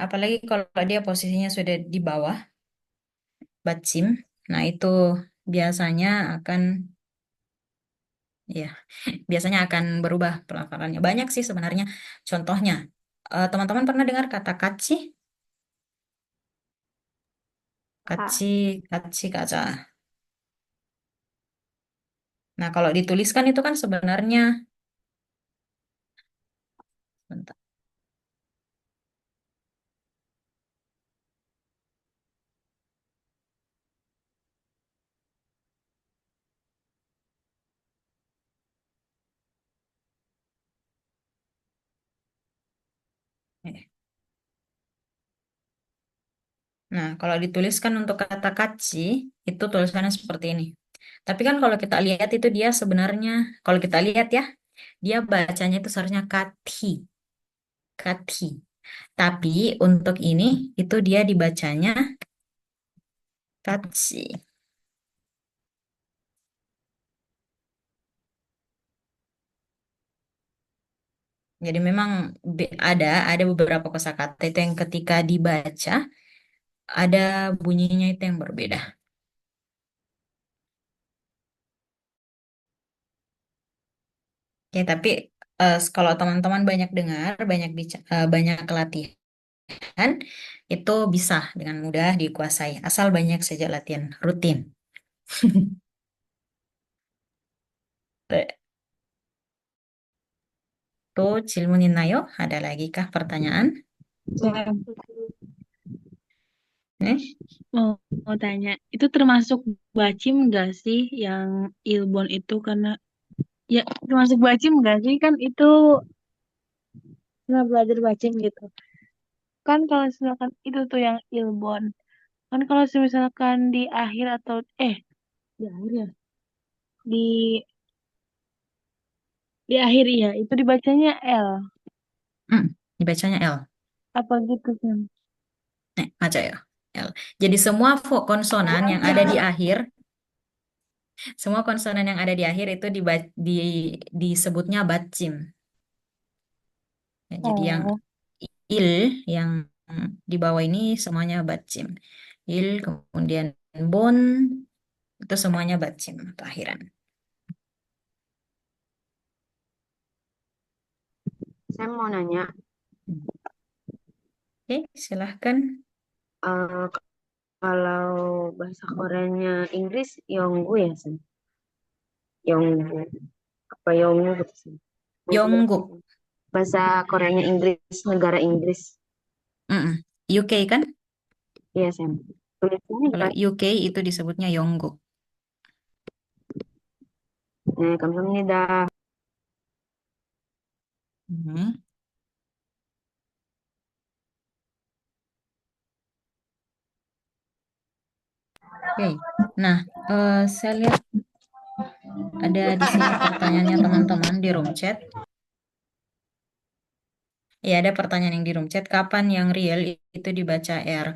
Apalagi kalau dia posisinya sudah di bawah batsim. Nah, itu biasanya akan ya, biasanya akan berubah pelafalannya. Banyak sih sebenarnya contohnya. Teman-teman pernah dengar kata kaci? Kak. Kaci, kaci, kaca. Nah, kalau dituliskan itu kan sebenarnya, bentar. Eh. Nah, kalau dituliskan untuk kata kaci, itu tulisannya seperti ini. Tapi kan kalau kita lihat itu dia sebenarnya, kalau kita lihat ya, dia bacanya itu seharusnya kati, kati. Tapi untuk ini, itu dia dibacanya kaci. Jadi memang ada beberapa kosakata itu yang ketika dibaca ada bunyinya itu yang berbeda. Ya, tapi kalau teman-teman banyak dengar, banyak latihan, itu bisa dengan mudah dikuasai, asal banyak saja latihan rutin. Tuh, 질문이 나요? Ada lagi kah pertanyaan? Saya Nih, mau tanya, itu termasuk bacim nggak sih yang Ilbon itu? Karena ya termasuk bacim nggak sih? Kan itu pernah belajar bacim gitu. kan kalau misalkan itu tuh yang Ilbon. Kan kalau misalkan di akhir atau di akhir ya. Di di akhir ya, itu dibacanya L. Dibacanya L. Apa gitu kan? Baca ya. L. Jadi semua konsonan yang ada di akhir, semua konsonan yang ada di akhir itu disebutnya batcim. Ya, jadi yang Oh, il yang di bawah ini semuanya batcim. Il, kemudian bon, itu semuanya batcim atau akhiran. Saya mau nanya, Oke, silahkan. eh, kalau bahasa Koreanya Inggris Yonggu ya, Sen? Yonggu. Apa Yonggu gitu sih? Yongguk. Bahasa Koreanya Inggris, negara Inggris. Mm-mm. UK kan? Iya, Sen. Tulisannya Kalau gimana? UK itu disebutnya Yongguk. 감사합니다. Hmm. Oke. Nah, saya lihat ada di sini pertanyaannya teman-teman di room chat. Ya, ada pertanyaan yang di room chat. Kapan yang real itu dibaca R?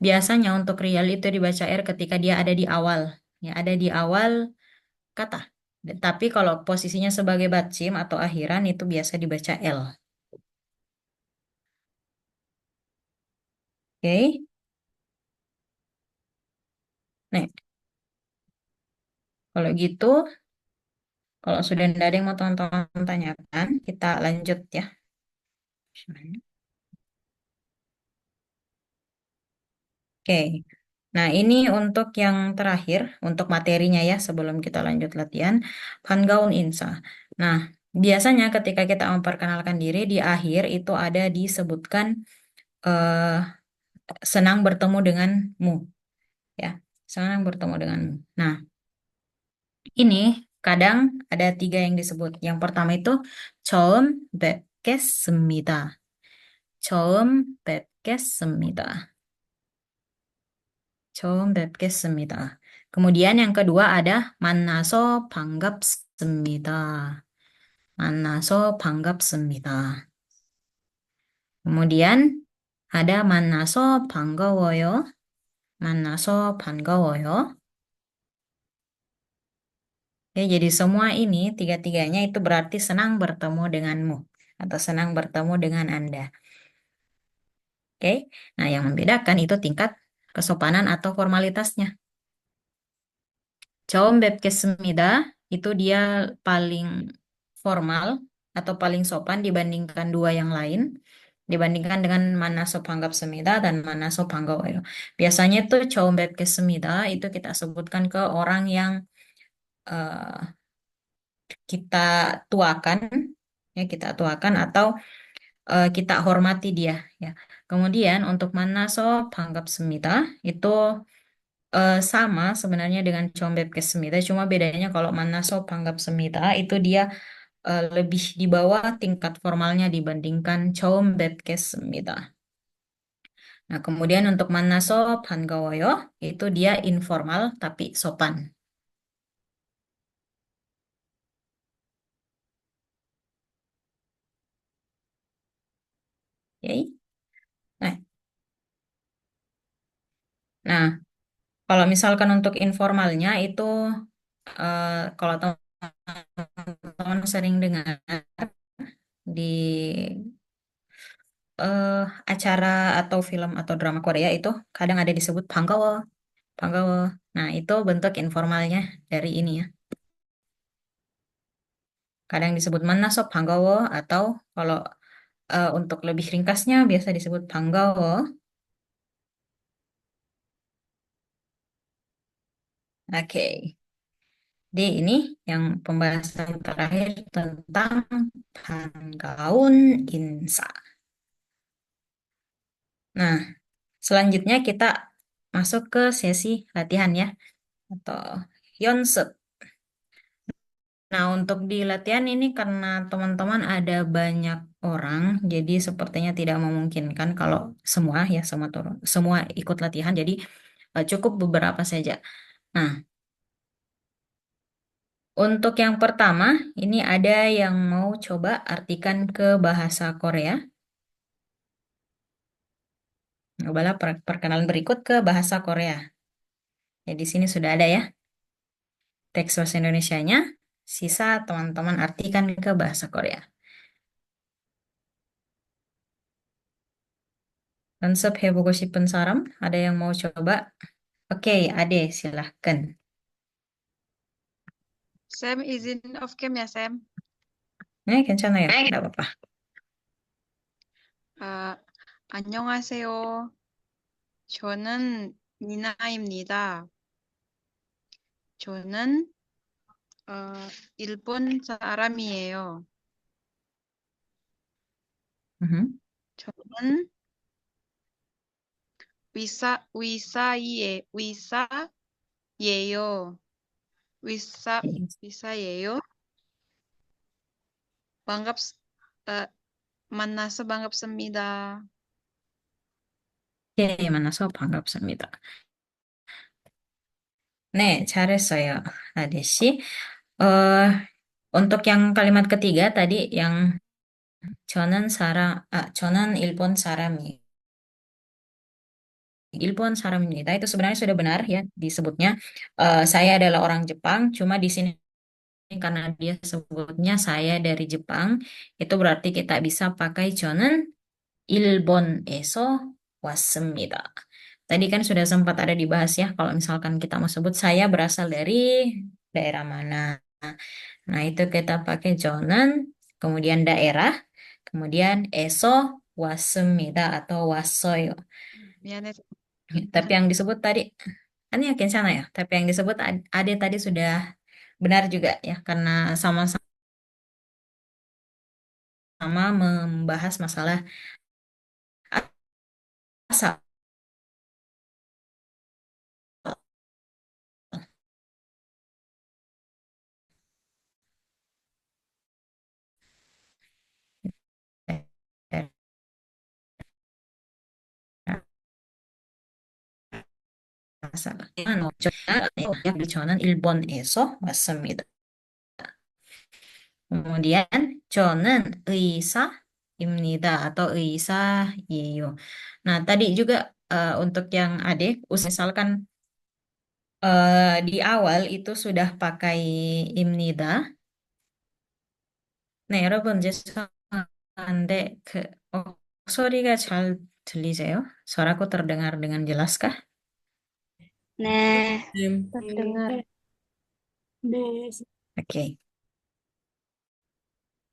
Biasanya untuk real itu dibaca R ketika dia ada di awal. Ya, ada di awal kata. Tapi kalau posisinya sebagai batchim atau akhiran itu biasa dibaca L. Oke. Nah, kalau gitu, kalau sudah tidak ada yang mau teman-teman tanyakan, kita lanjut ya. Oke. Nah, ini untuk yang terakhir, untuk materinya ya, sebelum kita lanjut latihan, Pangaun Insa. Nah, biasanya ketika kita memperkenalkan diri, di akhir itu ada disebutkan eh, senang bertemu denganmu. Ya, senang bertemu denganmu. Nah, ini kadang ada 3 yang disebut. Yang pertama itu, 처음 뵙겠습니다. 처음 뵙겠습니다. 처음 뵙겠습니다. Kemudian yang kedua ada 만나서 반갑습니다. 만나서 반갑습니다. Kemudian ada 만나서 반가워요. 만나서 반가워요. Ya, jadi semua ini tiga-tiganya itu berarti senang bertemu denganmu atau senang bertemu dengan Anda. Oke. Nah, yang membedakan itu tingkat kesopanan atau formalitasnya. Jawab 뵙겠습니다 itu dia paling formal atau paling sopan dibandingkan dua yang lain, dibandingkan dengan mana sopanggap semida dan mana sopanggawayo. Biasanya tuh jawab 뵙겠습니다 itu kita sebutkan ke orang yang eh, kita tuakan, ya kita tuakan atau kita hormati dia, ya. Kemudian untuk mana sopanggap semida itu sama sebenarnya dengan combeb kesemita, cuma bedanya kalau Manaso Panggap Semita itu dia lebih di bawah tingkat formalnya dibandingkan combeb kesemita. Nah, kemudian untuk Manaso Pangawoyo itu dia informal tapi sopan. Oke. Nah, nah, kalau misalkan untuk informalnya itu kalau teman-teman sering dengar di eh, acara atau film atau drama Korea itu kadang ada disebut Panggawo, Panggawo. Nah, itu bentuk informalnya dari ini ya. Kadang disebut Manasop Panggawo atau kalau untuk lebih ringkasnya biasa disebut Panggawo. Oke. Jadi ini yang pembahasan terakhir tentang Panggaun Insa. Nah, selanjutnya kita masuk ke sesi latihan ya atau Yonsep. Nah, untuk di latihan ini karena teman-teman ada banyak orang, jadi sepertinya tidak memungkinkan kalau semua ya semua turun, semua ikut latihan. Jadi cukup beberapa saja. Nah, untuk yang pertama, ini ada yang mau coba artikan ke bahasa Korea. Cobalah perkenalan berikut ke bahasa Korea. Ya, di sini sudah ada ya teks bahasa Indonesianya. Sisa teman-teman artikan ke bahasa Korea. Konsep 해보고 싶은 사람? Ada yang mau coba? Oke, Ade, silahkan. Sam izin off cam ya, Sam. Kencana ya? Nggak apa-apa. 아, 안녕하세요. 저는 니나입니다. 저는 일본 사람이에요. Mhm. 저는 위사예요. 위사예요. 반갑 어, 만나서 반갑습니다. Oke, 만나서 반갑습니다. 네, 잘했어요, Ade sih. eh untuk yang kalimat ketiga tadi yang 저는 일본 사람입니다. Itu sebenarnya sudah benar ya disebutnya. Saya adalah orang Jepang, cuma di sini karena dia sebutnya saya dari Jepang, itu berarti kita bisa pakai 저는 일본에서 왔습니다. Tadi kan sudah sempat ada dibahas ya, kalau misalkan kita mau sebut saya berasal dari daerah mana. Nah, itu kita pakai 저는, kemudian daerah, kemudian eso 왔습니다 atau 왔어요. 미안해. Tapi yang disebut tadi, kan ya sana ya, tapi yang disebut Ade tadi sudah benar juga ya, karena sama-sama membahas masalah asal. asal. 저는 일본에서 왔습니다. kemudian 저는 의사입니다 atau 의사예요. Nah, tadi juga untuk yang adik, misalkan di awal itu sudah pakai imnida. 네, 여러분 죄송한데 소리가 잘 들리세요? suaraku terdengar dengan jelaskah? 네. Terdengar. Oke,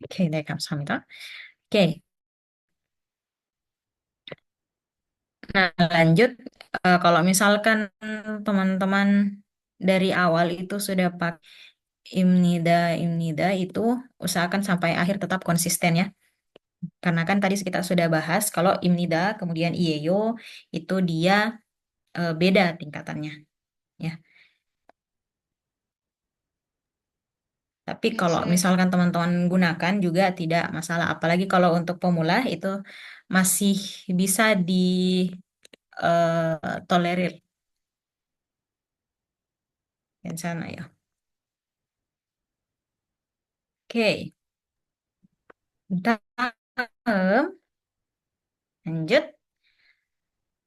oke, 네, 감사합니다. Oke, nah lanjut. Kalau misalkan teman-teman dari awal itu sudah pakai imnida, imnida itu usahakan sampai akhir tetap konsisten ya. Karena kan tadi kita sudah bahas kalau imnida kemudian ieyo itu dia beda tingkatannya ya. Tapi Ya, kalau Sam. misalkan teman-teman gunakan juga tidak masalah. Apalagi kalau untuk pemula itu masih bisa tolerir yang sana ya. Oke, dalam lanjut.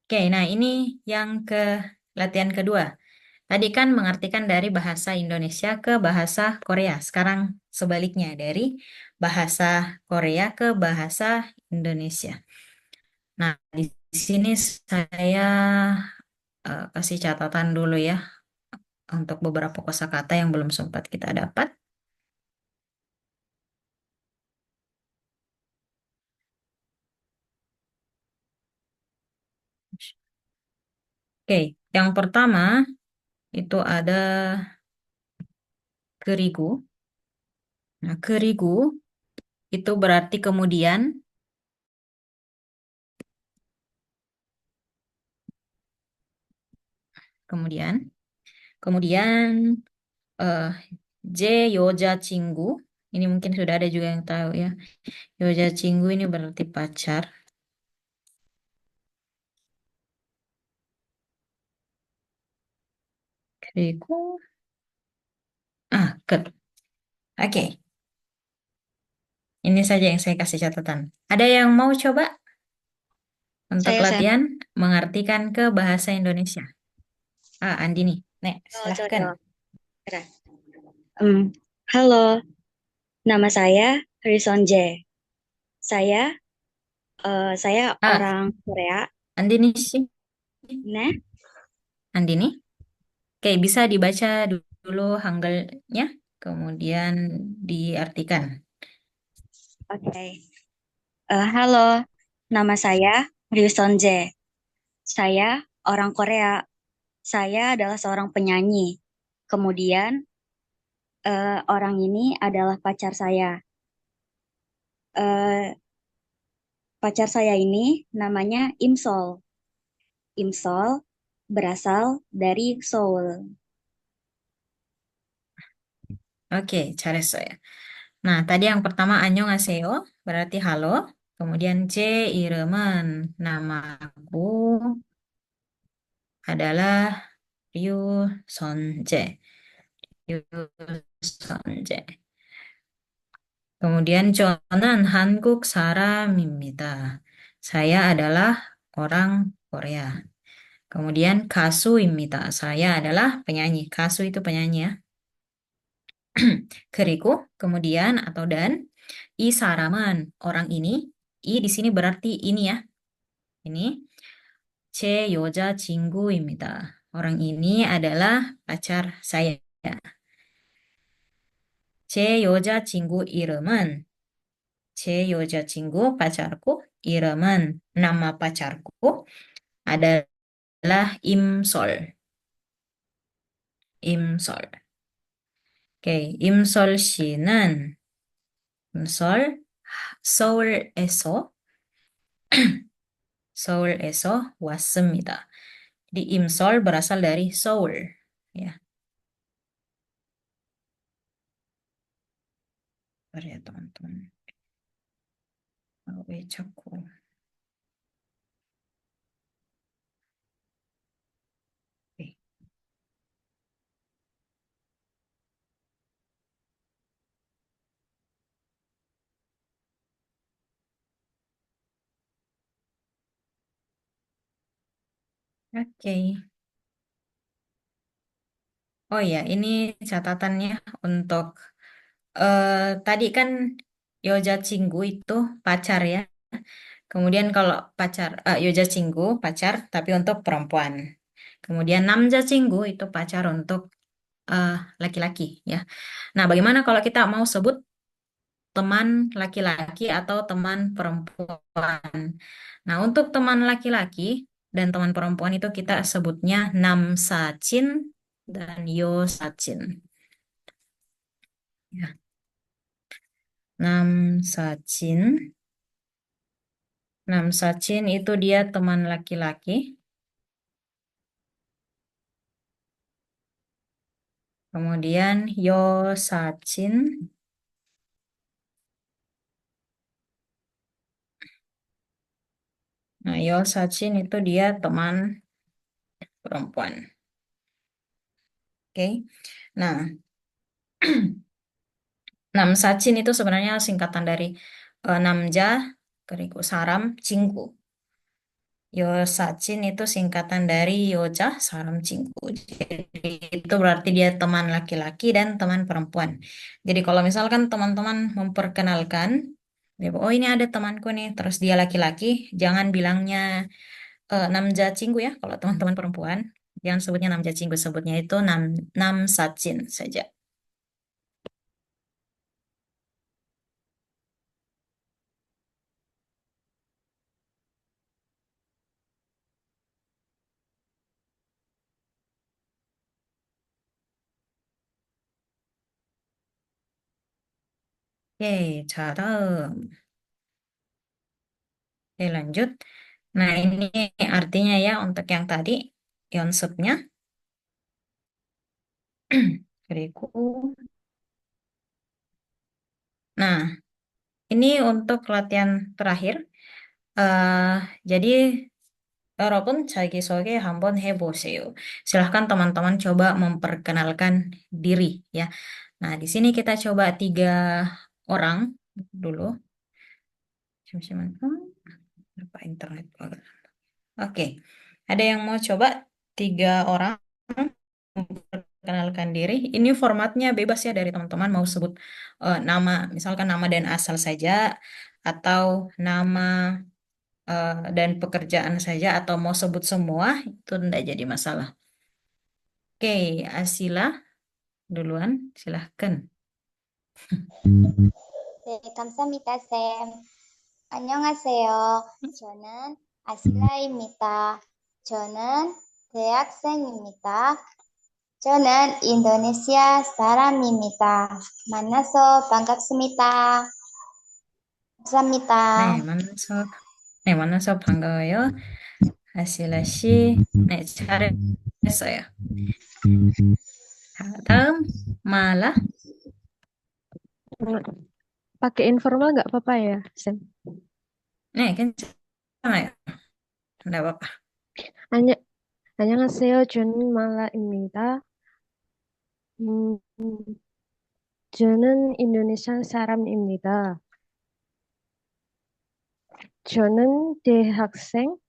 Oke, nah ini yang ke latihan kedua. Tadi kan mengartikan dari bahasa Indonesia ke bahasa Korea. Sekarang sebaliknya dari bahasa Korea ke bahasa Indonesia. Nah, di sini saya kasih catatan dulu ya untuk beberapa kosakata yang belum sempat kita dapat. Oke, yang pertama itu ada kerigu. Nah, kerigu itu berarti kemudian, kemudian, kemudian J 여자친구. Ini mungkin sudah ada juga yang tahu ya. 여자친구 ini berarti pacar. 그리고 끝. Oke, ini saja yang saya kasih catatan. Ada yang mau coba untuk Saya latihan mengartikan ke bahasa Indonesia? Andini. Nek, silahkan. coba. Halo, nama saya Harrison J. Saya saya Ah, orang Korea. Andini sih. Nah, Andini. Oke, bisa dibaca dulu Hanggelnya, kemudian diartikan. oke. Halo, nama saya Harrison J. Saya orang Korea. Saya adalah seorang penyanyi. Kemudian orang ini adalah pacar saya. Eh, Pacar saya ini namanya Imsol. Imsol berasal dari Seoul. Oke, 잘했어요. Nah, tadi yang pertama 안녕하세요, berarti halo. Kemudian C, 이름은, namaku adalah Ryu Sonje. Ryu Sonje. Kemudian 저는 한국 사람입니다. Saya adalah orang Korea. Kemudian 가수입니다. Saya adalah penyanyi. 가수 itu penyanyi ya. 그리고 kemudian atau dan 이 사람은 orang ini. 이 di sini berarti ini ya. Ini 제 여자친구입니다. Orang ini adalah pacar saya. 제 여자친구 이름은 제 여자친구 pacarku 이름은 nama pacarku adalah Imsol. Imsol. Oke, Imsol 씨는 Imsol 서울에서 서울에서 왔습니다. Di Imsol berasal dari Seoul, ya. Bentar ya teman-teman. 자꾸. Oke. Oke. Oh ya, ini catatannya untuk tadi kan 여자친구 itu pacar ya. Kemudian kalau pacar 여자친구 pacar tapi untuk perempuan. Kemudian 남자친구 itu pacar untuk eh, laki-laki ya. Nah, bagaimana kalau kita mau sebut teman laki-laki atau teman perempuan? Nah, untuk teman laki-laki dan teman perempuan itu kita sebutnya namsacin dan yosacin. Ya, namsacin. Namsacin itu dia teman laki-laki. Kemudian yosacin. Nah, yosacin itu dia teman perempuan. Oke. Nah, namsacin itu sebenarnya singkatan dari namja, keriku saram, cinggu. Yosacin itu singkatan dari yoja, saram, cinggu. Jadi itu berarti dia teman laki-laki dan teman perempuan. Jadi kalau misalkan teman-teman memperkenalkan, oh ini ada temanku nih, terus dia laki-laki, jangan bilangnya namja cinggu ya. Kalau teman-teman perempuan, jangan sebutnya namja cinggu, sebutnya itu namsacin saja. Oke, dalam. Oke, lanjut. Nah, ini artinya ya untuk yang tadi, 연습nya. 그리고 Nah, ini untuk latihan terakhir. Eh, jadi 여러분 자기소개 한번 해보세요. Silahkan teman-teman coba memperkenalkan diri ya. Nah, di sini kita coba 3 orang dulu. 잠시만. Lupa internet. Oke, ada yang mau coba 3 orang memperkenalkan diri. Ini formatnya bebas ya dari teman-teman mau sebut nama, misalkan nama dan asal saja, atau nama dan pekerjaan saja, atau mau sebut semua itu tidak jadi masalah. Oke, Asila duluan, silahkan. 네, 감사합니다, 쌤. 안녕하세요. 저는 아실라입니다. 저는 대학생입니다. 저는 인도네시아 사람입니다. 만나서 반갑습니다. 감사합니다. 만나서 반가워요. Asila 씨. 네, 잘했어요. 다음, Malah. Pakai informal nggak apa-apa ya, Sam? 네, 괜찮아요. Enggak apa-apa. Hanya, 안녕하세요. 저는 말라입니다. 음, 저는 인도네시아 사람입니다. 저는 대학생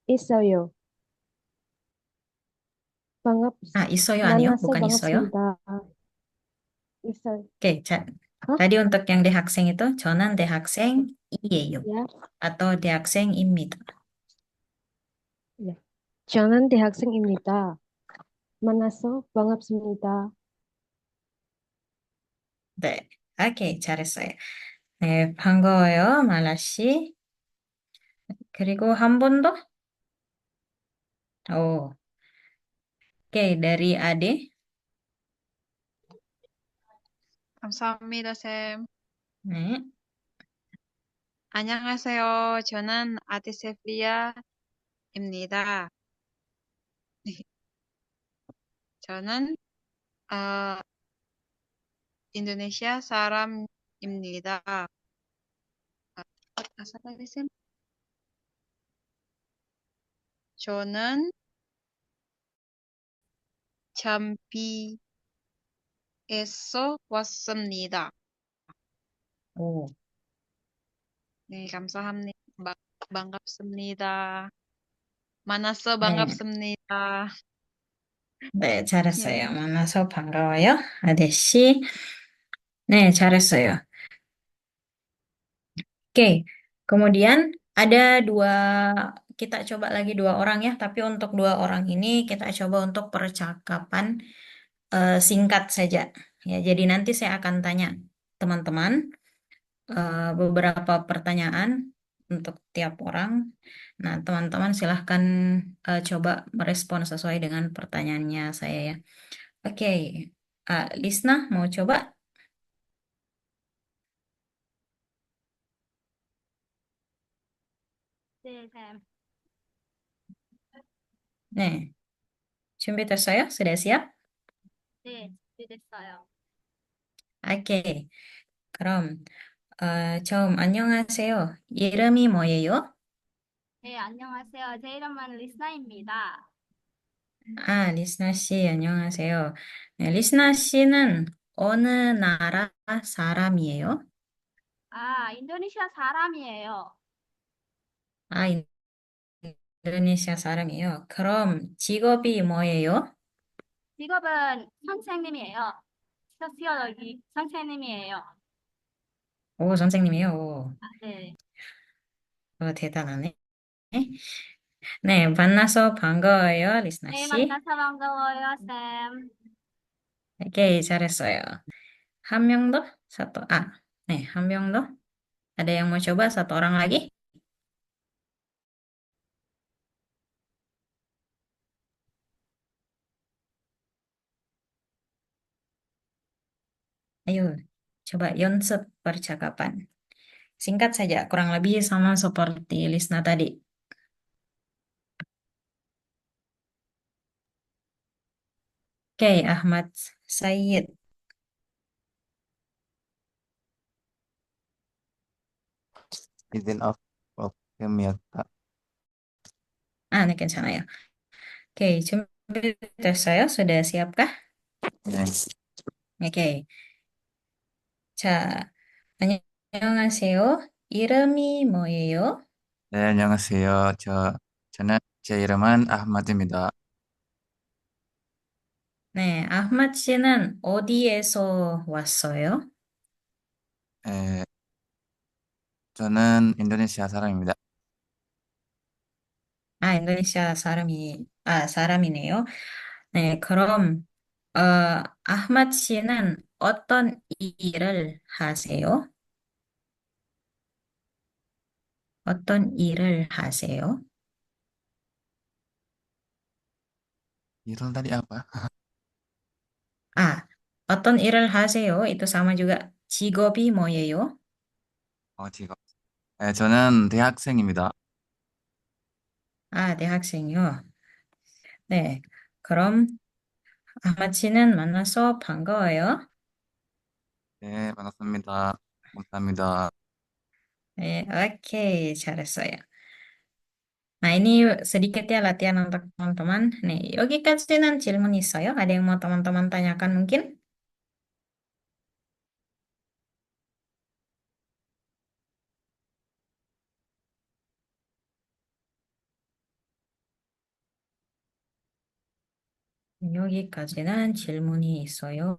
있어요. Isoyo Anio, 만나서 bukan Isoyo. 반갑습니다. 있어요. Oke, Hah? tadi untuk yang 대학생 itu, 저는 대학생이에요. Ya, Atau 대학생입니다. ya. 저는 대학생입니다. 만나서 반갑습니다. 네, 오케이, 잘했어요. 네, 반가워요, 말라 씨. 그리고 한 번 더? 오, 오케이, dari Ade. 감사합니다, 쌤. 네, 안녕하세요. 저는 아디세프리아입니다. 저는 인도네시아 사람입니다. asal lagi, 쌤? 저는 잠비에서 왔습니다. 오, 네, 감사합니다. 반갑습니다. 만나서 네, 반갑습니다. 네, 잘했어요. 예. 만나서 반가워요, 아데 씨. 네, 잘했어요. Oke, kemudian ada kita coba lagi 2 orang ya, tapi untuk 2 orang ini kita coba untuk percakapan singkat saja. Ya, jadi nanti saya akan tanya teman-teman beberapa pertanyaan untuk tiap orang. Nah, teman-teman silahkan coba merespon sesuai dengan pertanyaannya saya ya. Oke, Lisna mau coba? 네, 쌤. 네, 준비됐어요? sudah siap? 네, 준비됐어요. 오케이, 그럼 처음 안녕하세요. 이름이 뭐예요? 네, 안녕하세요. 제 이름은 리스나입니다. 리스나 씨, 안녕하세요. 네, 리스나 씨는 어느 나라 사람이에요? 인도네시아 사람이에요. 아, 인도네시아 사람이에요. 그럼 직업이 뭐예요? 직업은 선생님이에요. 소시올로지 선생님이에요. 오, 선생님이요. 오, 네. 대단하네. 네, 만나서 반가워요, 리스나 네, 씨. 만나서 반가워요, 쌤. 오케이, 잘했어요. 한 명 더? 네, 한 명 더. Ada yang mau coba 1 orang lagi? Ayo, coba Yonsep percakapan. Singkat saja, kurang lebih sama seperti Lisna tadi. Oke, Ahmad Said. izin oke Miyata. 네, 괜찮아요. 오케이, 준비됐어요? sudah siapkah? 네, 오케이. 자, 안녕하세요. 이름이 뭐예요? 네, 안녕하세요. 저는 제 이름은 아흐마드입니다. 네, 아흐마드 씨는 어디에서 왔어요? 네, 저는 인도네시아 사람입니다. 인도네시아 사람이네요. 네, 그럼, 아흐마드 씨는 어떤 일을 하세요? 어떤 일을 하세요? Irul tadi apa? 아, 어떤 일을 하세요? Itu sama juga. 직업이 뭐예요? 직업. 네, 저는 대학생입니다. 대학생이요. 네, 그럼 아흐마드 씨는 만나서 반가워요. 네, 반갑습니다. 감사합니다. 네, oke, 잘했어요. Nah, ini sedikit ya latihan untuk teman-teman. Nih, Yogi kasihnan 질문 있어요? Ada yang mau teman-teman tanyakan mungkin? 여기까지는 질문이 있어요?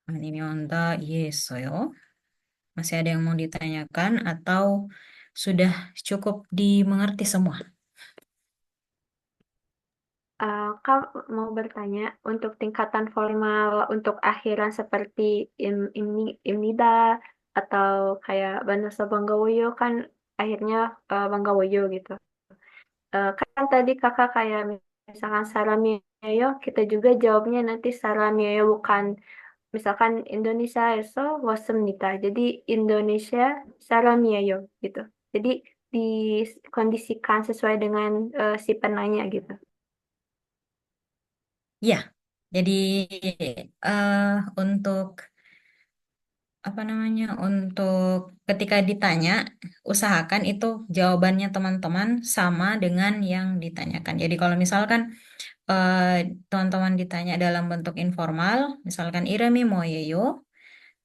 아니면 다 이해했어요? Masih ada yang mau ditanyakan atau sudah cukup dimengerti semua? Kak mau bertanya, untuk tingkatan formal untuk akhiran seperti imnida atau kayak Banasa Banggawoyo kan akhirnya Banggawoyo gitu. Kan tadi kakak kayak misalkan Saramieyo, kita juga jawabnya nanti Saramieyo bukan misalkan Indonesia eso Wasemnita. Jadi Indonesia Saramieyo gitu. Jadi dikondisikan sesuai dengan si penanya gitu. Ya, jadi untuk apa namanya, untuk ketika ditanya, usahakan itu jawabannya teman-teman sama dengan yang ditanyakan. Jadi kalau misalkan eh, teman-teman ditanya dalam bentuk informal, misalkan Iremi Moyeyo,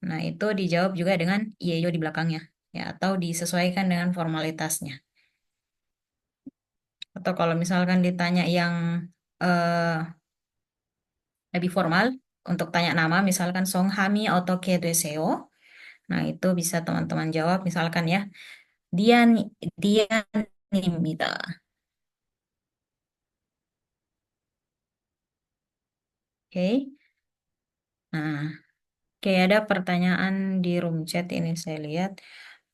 nah itu dijawab juga dengan Iyeyo di belakangnya, ya, atau disesuaikan dengan formalitasnya. Atau kalau misalkan ditanya yang eh, lebih formal, untuk tanya nama, misalkan Songhami atau Kedeseo, nah itu bisa teman-teman jawab, misalkan ya, dia dia nimita. Oke. Nah, oke, ada pertanyaan di room chat ini saya lihat.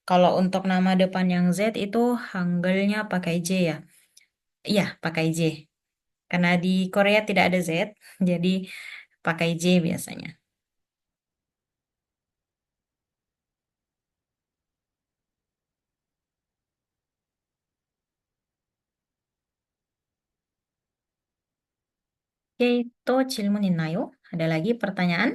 Kalau untuk nama depan yang Z itu Hanggelnya pakai J ya? Iya, pakai J. Karena di Korea tidak ada Z, jadi pakai J biasanya. Oke, itu 질문 있나요? Ada lagi pertanyaan?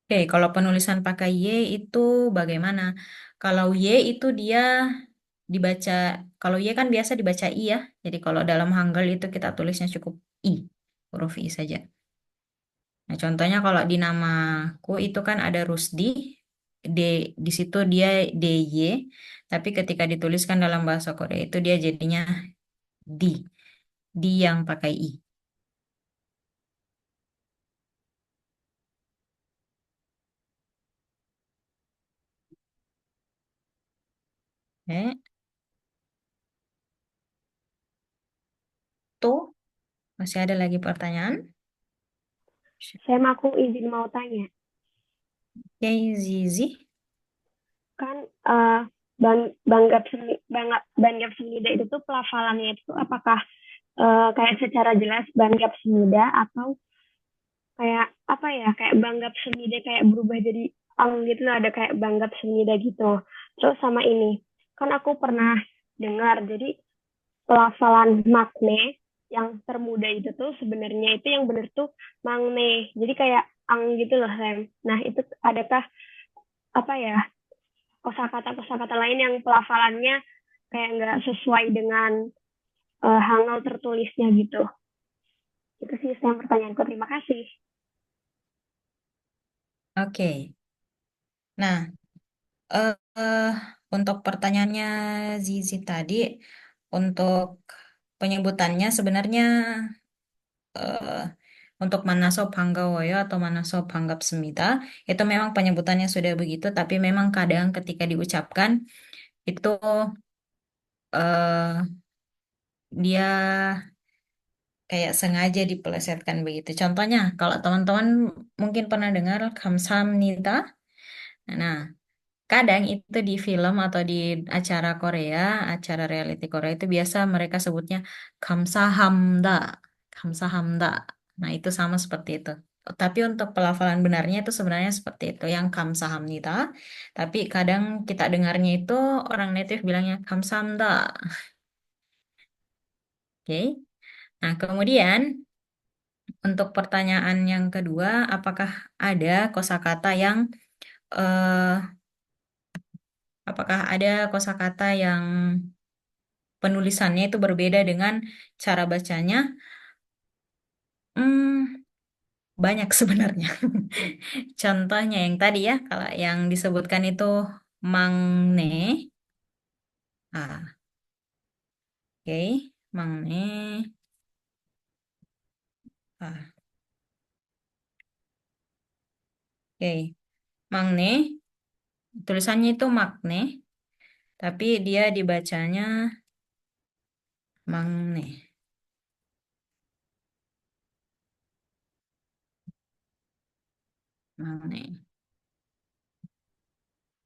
Oke, kalau penulisan pakai Y itu bagaimana? Kalau Y itu dia dibaca, kalau Y kan biasa dibaca I ya. Jadi kalau dalam Hangul itu kita tulisnya cukup I, huruf I saja. Nah, contohnya kalau di namaku itu kan ada Rusdi, D, di situ dia DY, tapi ketika dituliskan dalam bahasa Korea itu dia jadinya Di, Di yang pakai I. Oke, tuh masih ada lagi pertanyaan? Sam, aku izin mau tanya. Oke, Zizi. Kan Banggap Semida itu tuh pelafalannya itu apakah kayak secara jelas Banggap Semida atau kayak apa ya, kayak Banggap Semida kayak berubah jadi gitu loh, ada kayak Banggap Semida gitu. Terus sama ini, kan aku pernah dengar, jadi pelafalan makne yang termuda itu tuh sebenarnya itu yang bener tuh mangne. Jadi kayak ang gitu loh, Rem. Nah, itu adakah apa ya kosakata-kosakata lain yang pelafalannya kayak nggak sesuai dengan hangul tertulisnya gitu. Itu sih yang pertanyaanku. Terima kasih. Oke. Nah, eh, eh, untuk pertanyaannya Zizi tadi, untuk penyebutannya sebenarnya eh, untuk Manaso Panggawoyo atau Manaso Panggap Semita itu memang penyebutannya sudah begitu, tapi memang kadang ketika diucapkan itu eh, dia kayak sengaja dipelesetkan begitu. Contohnya, kalau teman-teman mungkin pernah dengar Kamsamnida, nah kadang itu di film atau di acara Korea, acara reality Korea itu biasa mereka sebutnya Kamsahamnida, Kamsahamnida. Nah, itu sama seperti itu. Tapi untuk pelafalan benarnya itu sebenarnya seperti itu, yang Kamsahamnida. Tapi kadang kita dengarnya itu orang native bilangnya Kamsahamnida. Oke. Nah, kemudian untuk pertanyaan yang kedua, apakah ada kosakata yang eh, apakah ada kosakata yang penulisannya itu berbeda dengan cara bacanya? Hmm, banyak sebenarnya. Contohnya yang tadi ya, kalau yang disebutkan itu mangne. Ah, oke, mangne. Ah, oke, mangne. Tulisannya itu magne, tapi dia dibacanya mangne. Mangne.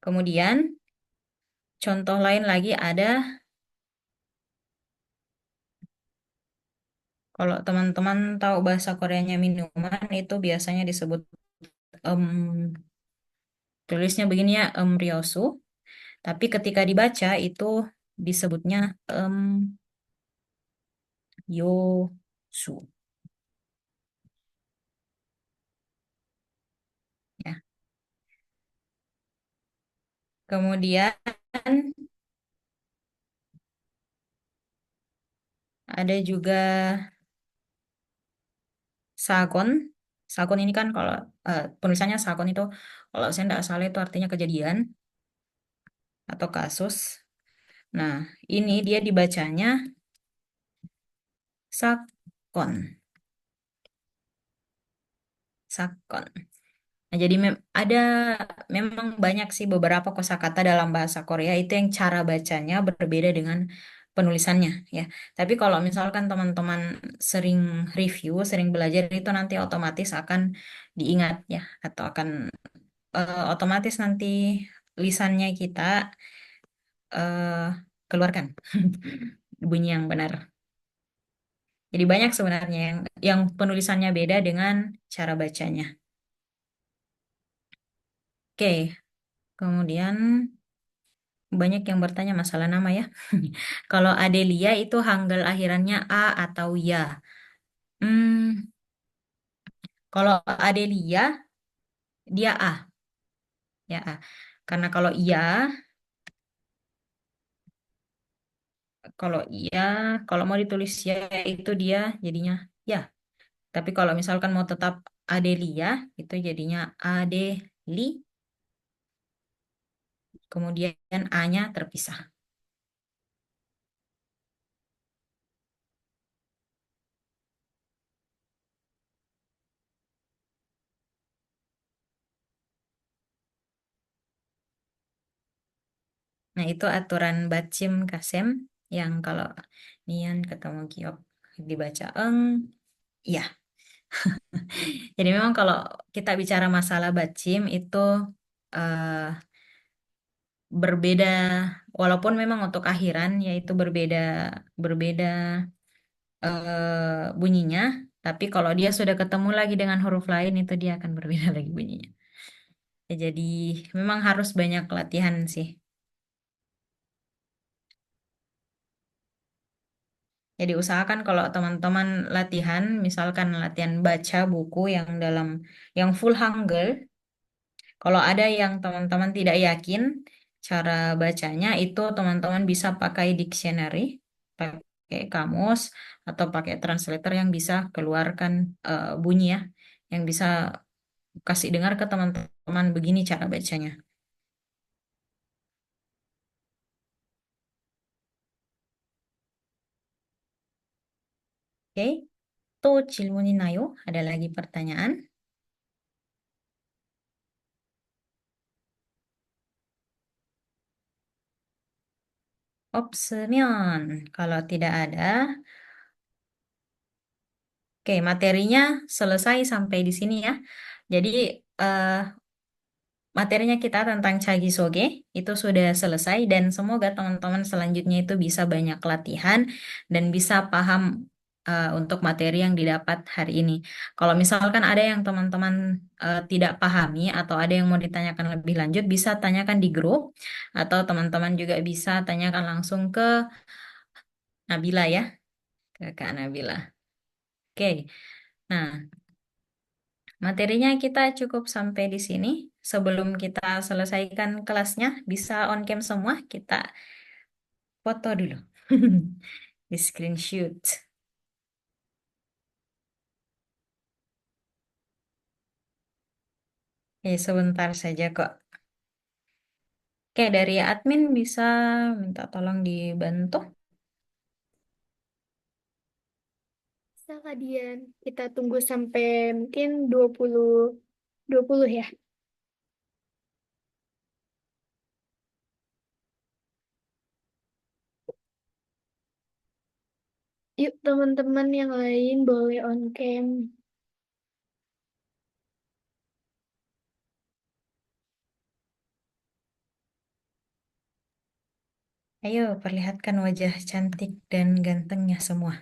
Kemudian contoh lain lagi ada kalau teman-teman tahu bahasa Koreanya minuman itu biasanya disebut em, tulisnya begini ya ryosu, tapi ketika dibaca itu disebutnya yosu ya. Kemudian ada juga sagon. Sagon ini kan kalau penulisannya sagon itu kalau saya tidak salah itu artinya kejadian atau kasus. Nah, ini dia dibacanya sakon. Sakon. Nah, jadi ada memang banyak sih beberapa kosakata dalam bahasa Korea itu yang cara bacanya berbeda dengan penulisannya ya. Tapi kalau misalkan teman-teman sering review, sering belajar itu nanti otomatis akan diingat ya atau akan otomatis nanti lisannya kita eh, keluarkan bunyi yang benar. Jadi banyak sebenarnya yang penulisannya beda dengan cara bacanya. Oke, kemudian banyak yang bertanya masalah nama ya. Kalau Adelia itu Hanggal akhirannya A atau Ya. Hmm, kalau Adelia dia A, ya A. Karena kalau iya, kalau mau ditulis ya itu dia jadinya ya. Tapi kalau misalkan mau tetap Adelia itu jadinya Adeli, kemudian A-nya terpisah. Nah, itu aturan Batchim Kasem yang kalau Nian ketemu Giok dibaca eng, iya. Jadi memang kalau kita bicara masalah Batchim itu eh, berbeda, walaupun memang untuk akhiran yaitu berbeda berbeda bunyinya, tapi kalau dia sudah ketemu lagi dengan huruf lain itu dia akan berbeda lagi bunyinya. Ya, jadi memang harus banyak latihan sih. Jadi usahakan kalau teman-teman latihan, misalkan latihan baca buku yang full Hangul, kalau ada yang teman-teman tidak yakin cara bacanya, itu teman-teman bisa pakai dictionary, pakai kamus, atau pakai translator yang bisa keluarkan bunyi ya, yang bisa kasih dengar ke teman-teman begini cara bacanya. Oke, to 질문이나요? Ada lagi pertanyaan? Opsemion. Kalau tidak ada, oke, materinya selesai sampai di sini ya. Jadi eh, materinya kita tentang Chagi Soge itu sudah selesai dan semoga teman-teman selanjutnya itu bisa banyak latihan dan bisa paham untuk materi yang didapat hari ini. Kalau misalkan ada yang teman-teman tidak pahami atau ada yang mau ditanyakan lebih lanjut, bisa tanyakan di grup atau teman-teman juga bisa tanyakan langsung ke Nabila ya, ke Kak Nabila. Oke. Nah, materinya kita cukup sampai di sini. Sebelum kita selesaikan kelasnya, bisa on cam semua, kita foto dulu. Di screenshot. Sebentar saja kok. Oke, dari admin bisa minta tolong dibantu. Bisa Kak Dian, kita tunggu sampai mungkin 20 ya. Yuk teman-teman yang lain boleh on cam. Ayo, perlihatkan wajah cantik dan gantengnya semua.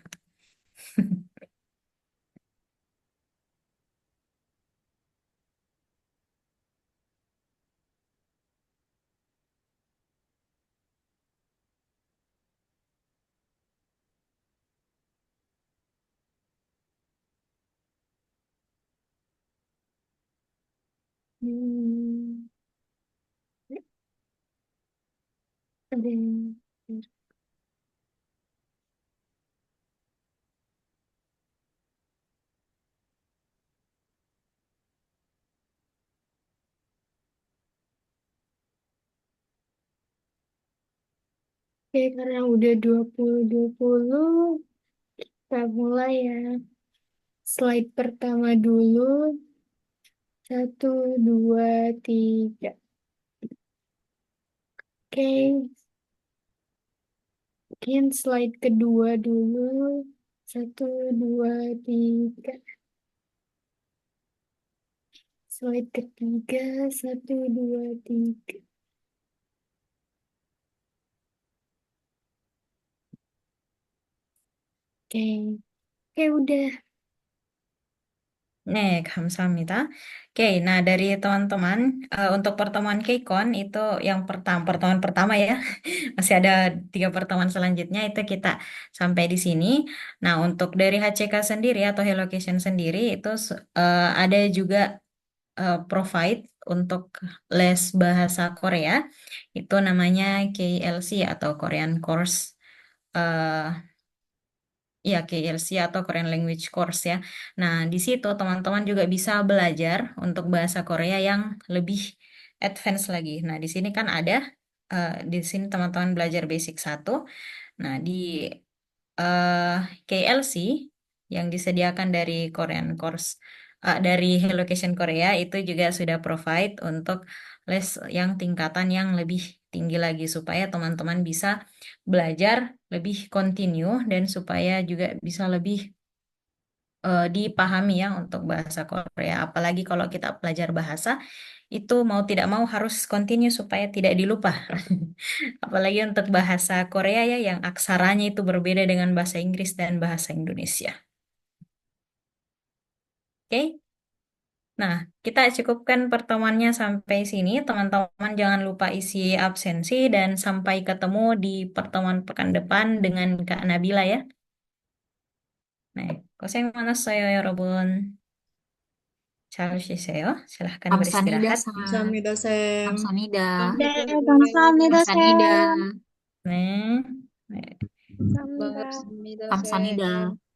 Hmm, ada yang- Oke, karena udah 20 kita mulai ya. Slide pertama dulu. 1, 2, 3. Oke, mungkin slide kedua dulu. 1, 2, 3. Slide ketiga. 1, 2, 3. Oke, oke udah. Nih, 감사합니다. Oke, nah dari teman-teman untuk pertemuan KCON itu yang pertemuan pertama ya, masih ada 3 pertemuan selanjutnya itu kita sampai di sini. Nah, untuk dari HCK sendiri atau Hellocation sendiri itu ada juga provide untuk les bahasa Korea itu namanya KLC atau Korean Course. eh, Ya, KLC atau Korean Language Course ya. Nah, di situ teman-teman juga bisa belajar untuk bahasa Korea yang lebih advance lagi. Nah, di sini kan ada, di sini teman-teman belajar basic 1. Nah, di eh, KLC yang disediakan dari Korean Course, dari Hellocation Korea itu juga sudah provide untuk les yang tingkatan yang lebih tinggi lagi supaya teman-teman bisa belajar lebih kontinu dan supaya juga bisa lebih dipahami ya untuk bahasa Korea. Apalagi kalau kita belajar bahasa itu mau tidak mau harus kontinu supaya tidak dilupa. Apalagi untuk bahasa Korea ya yang aksaranya itu berbeda dengan bahasa Inggris dan bahasa Indonesia. Oke? Nah, kita cukupkan pertemuannya sampai sini. Teman-teman jangan lupa isi absensi dan sampai ketemu di pertemuan pekan depan dengan Kak Nabila ya. 네, 고생 여러분. 잘 쉬세요. silahkan 감사합니다, beristirahat. 사. 감사합니다, 쌤. 감사합니다. 네, 감사합니다, 감사합니다, 감사합니다. 쌤. 네. 네. 감사합니다. 반갑습니다, 쌤. 감사합니다.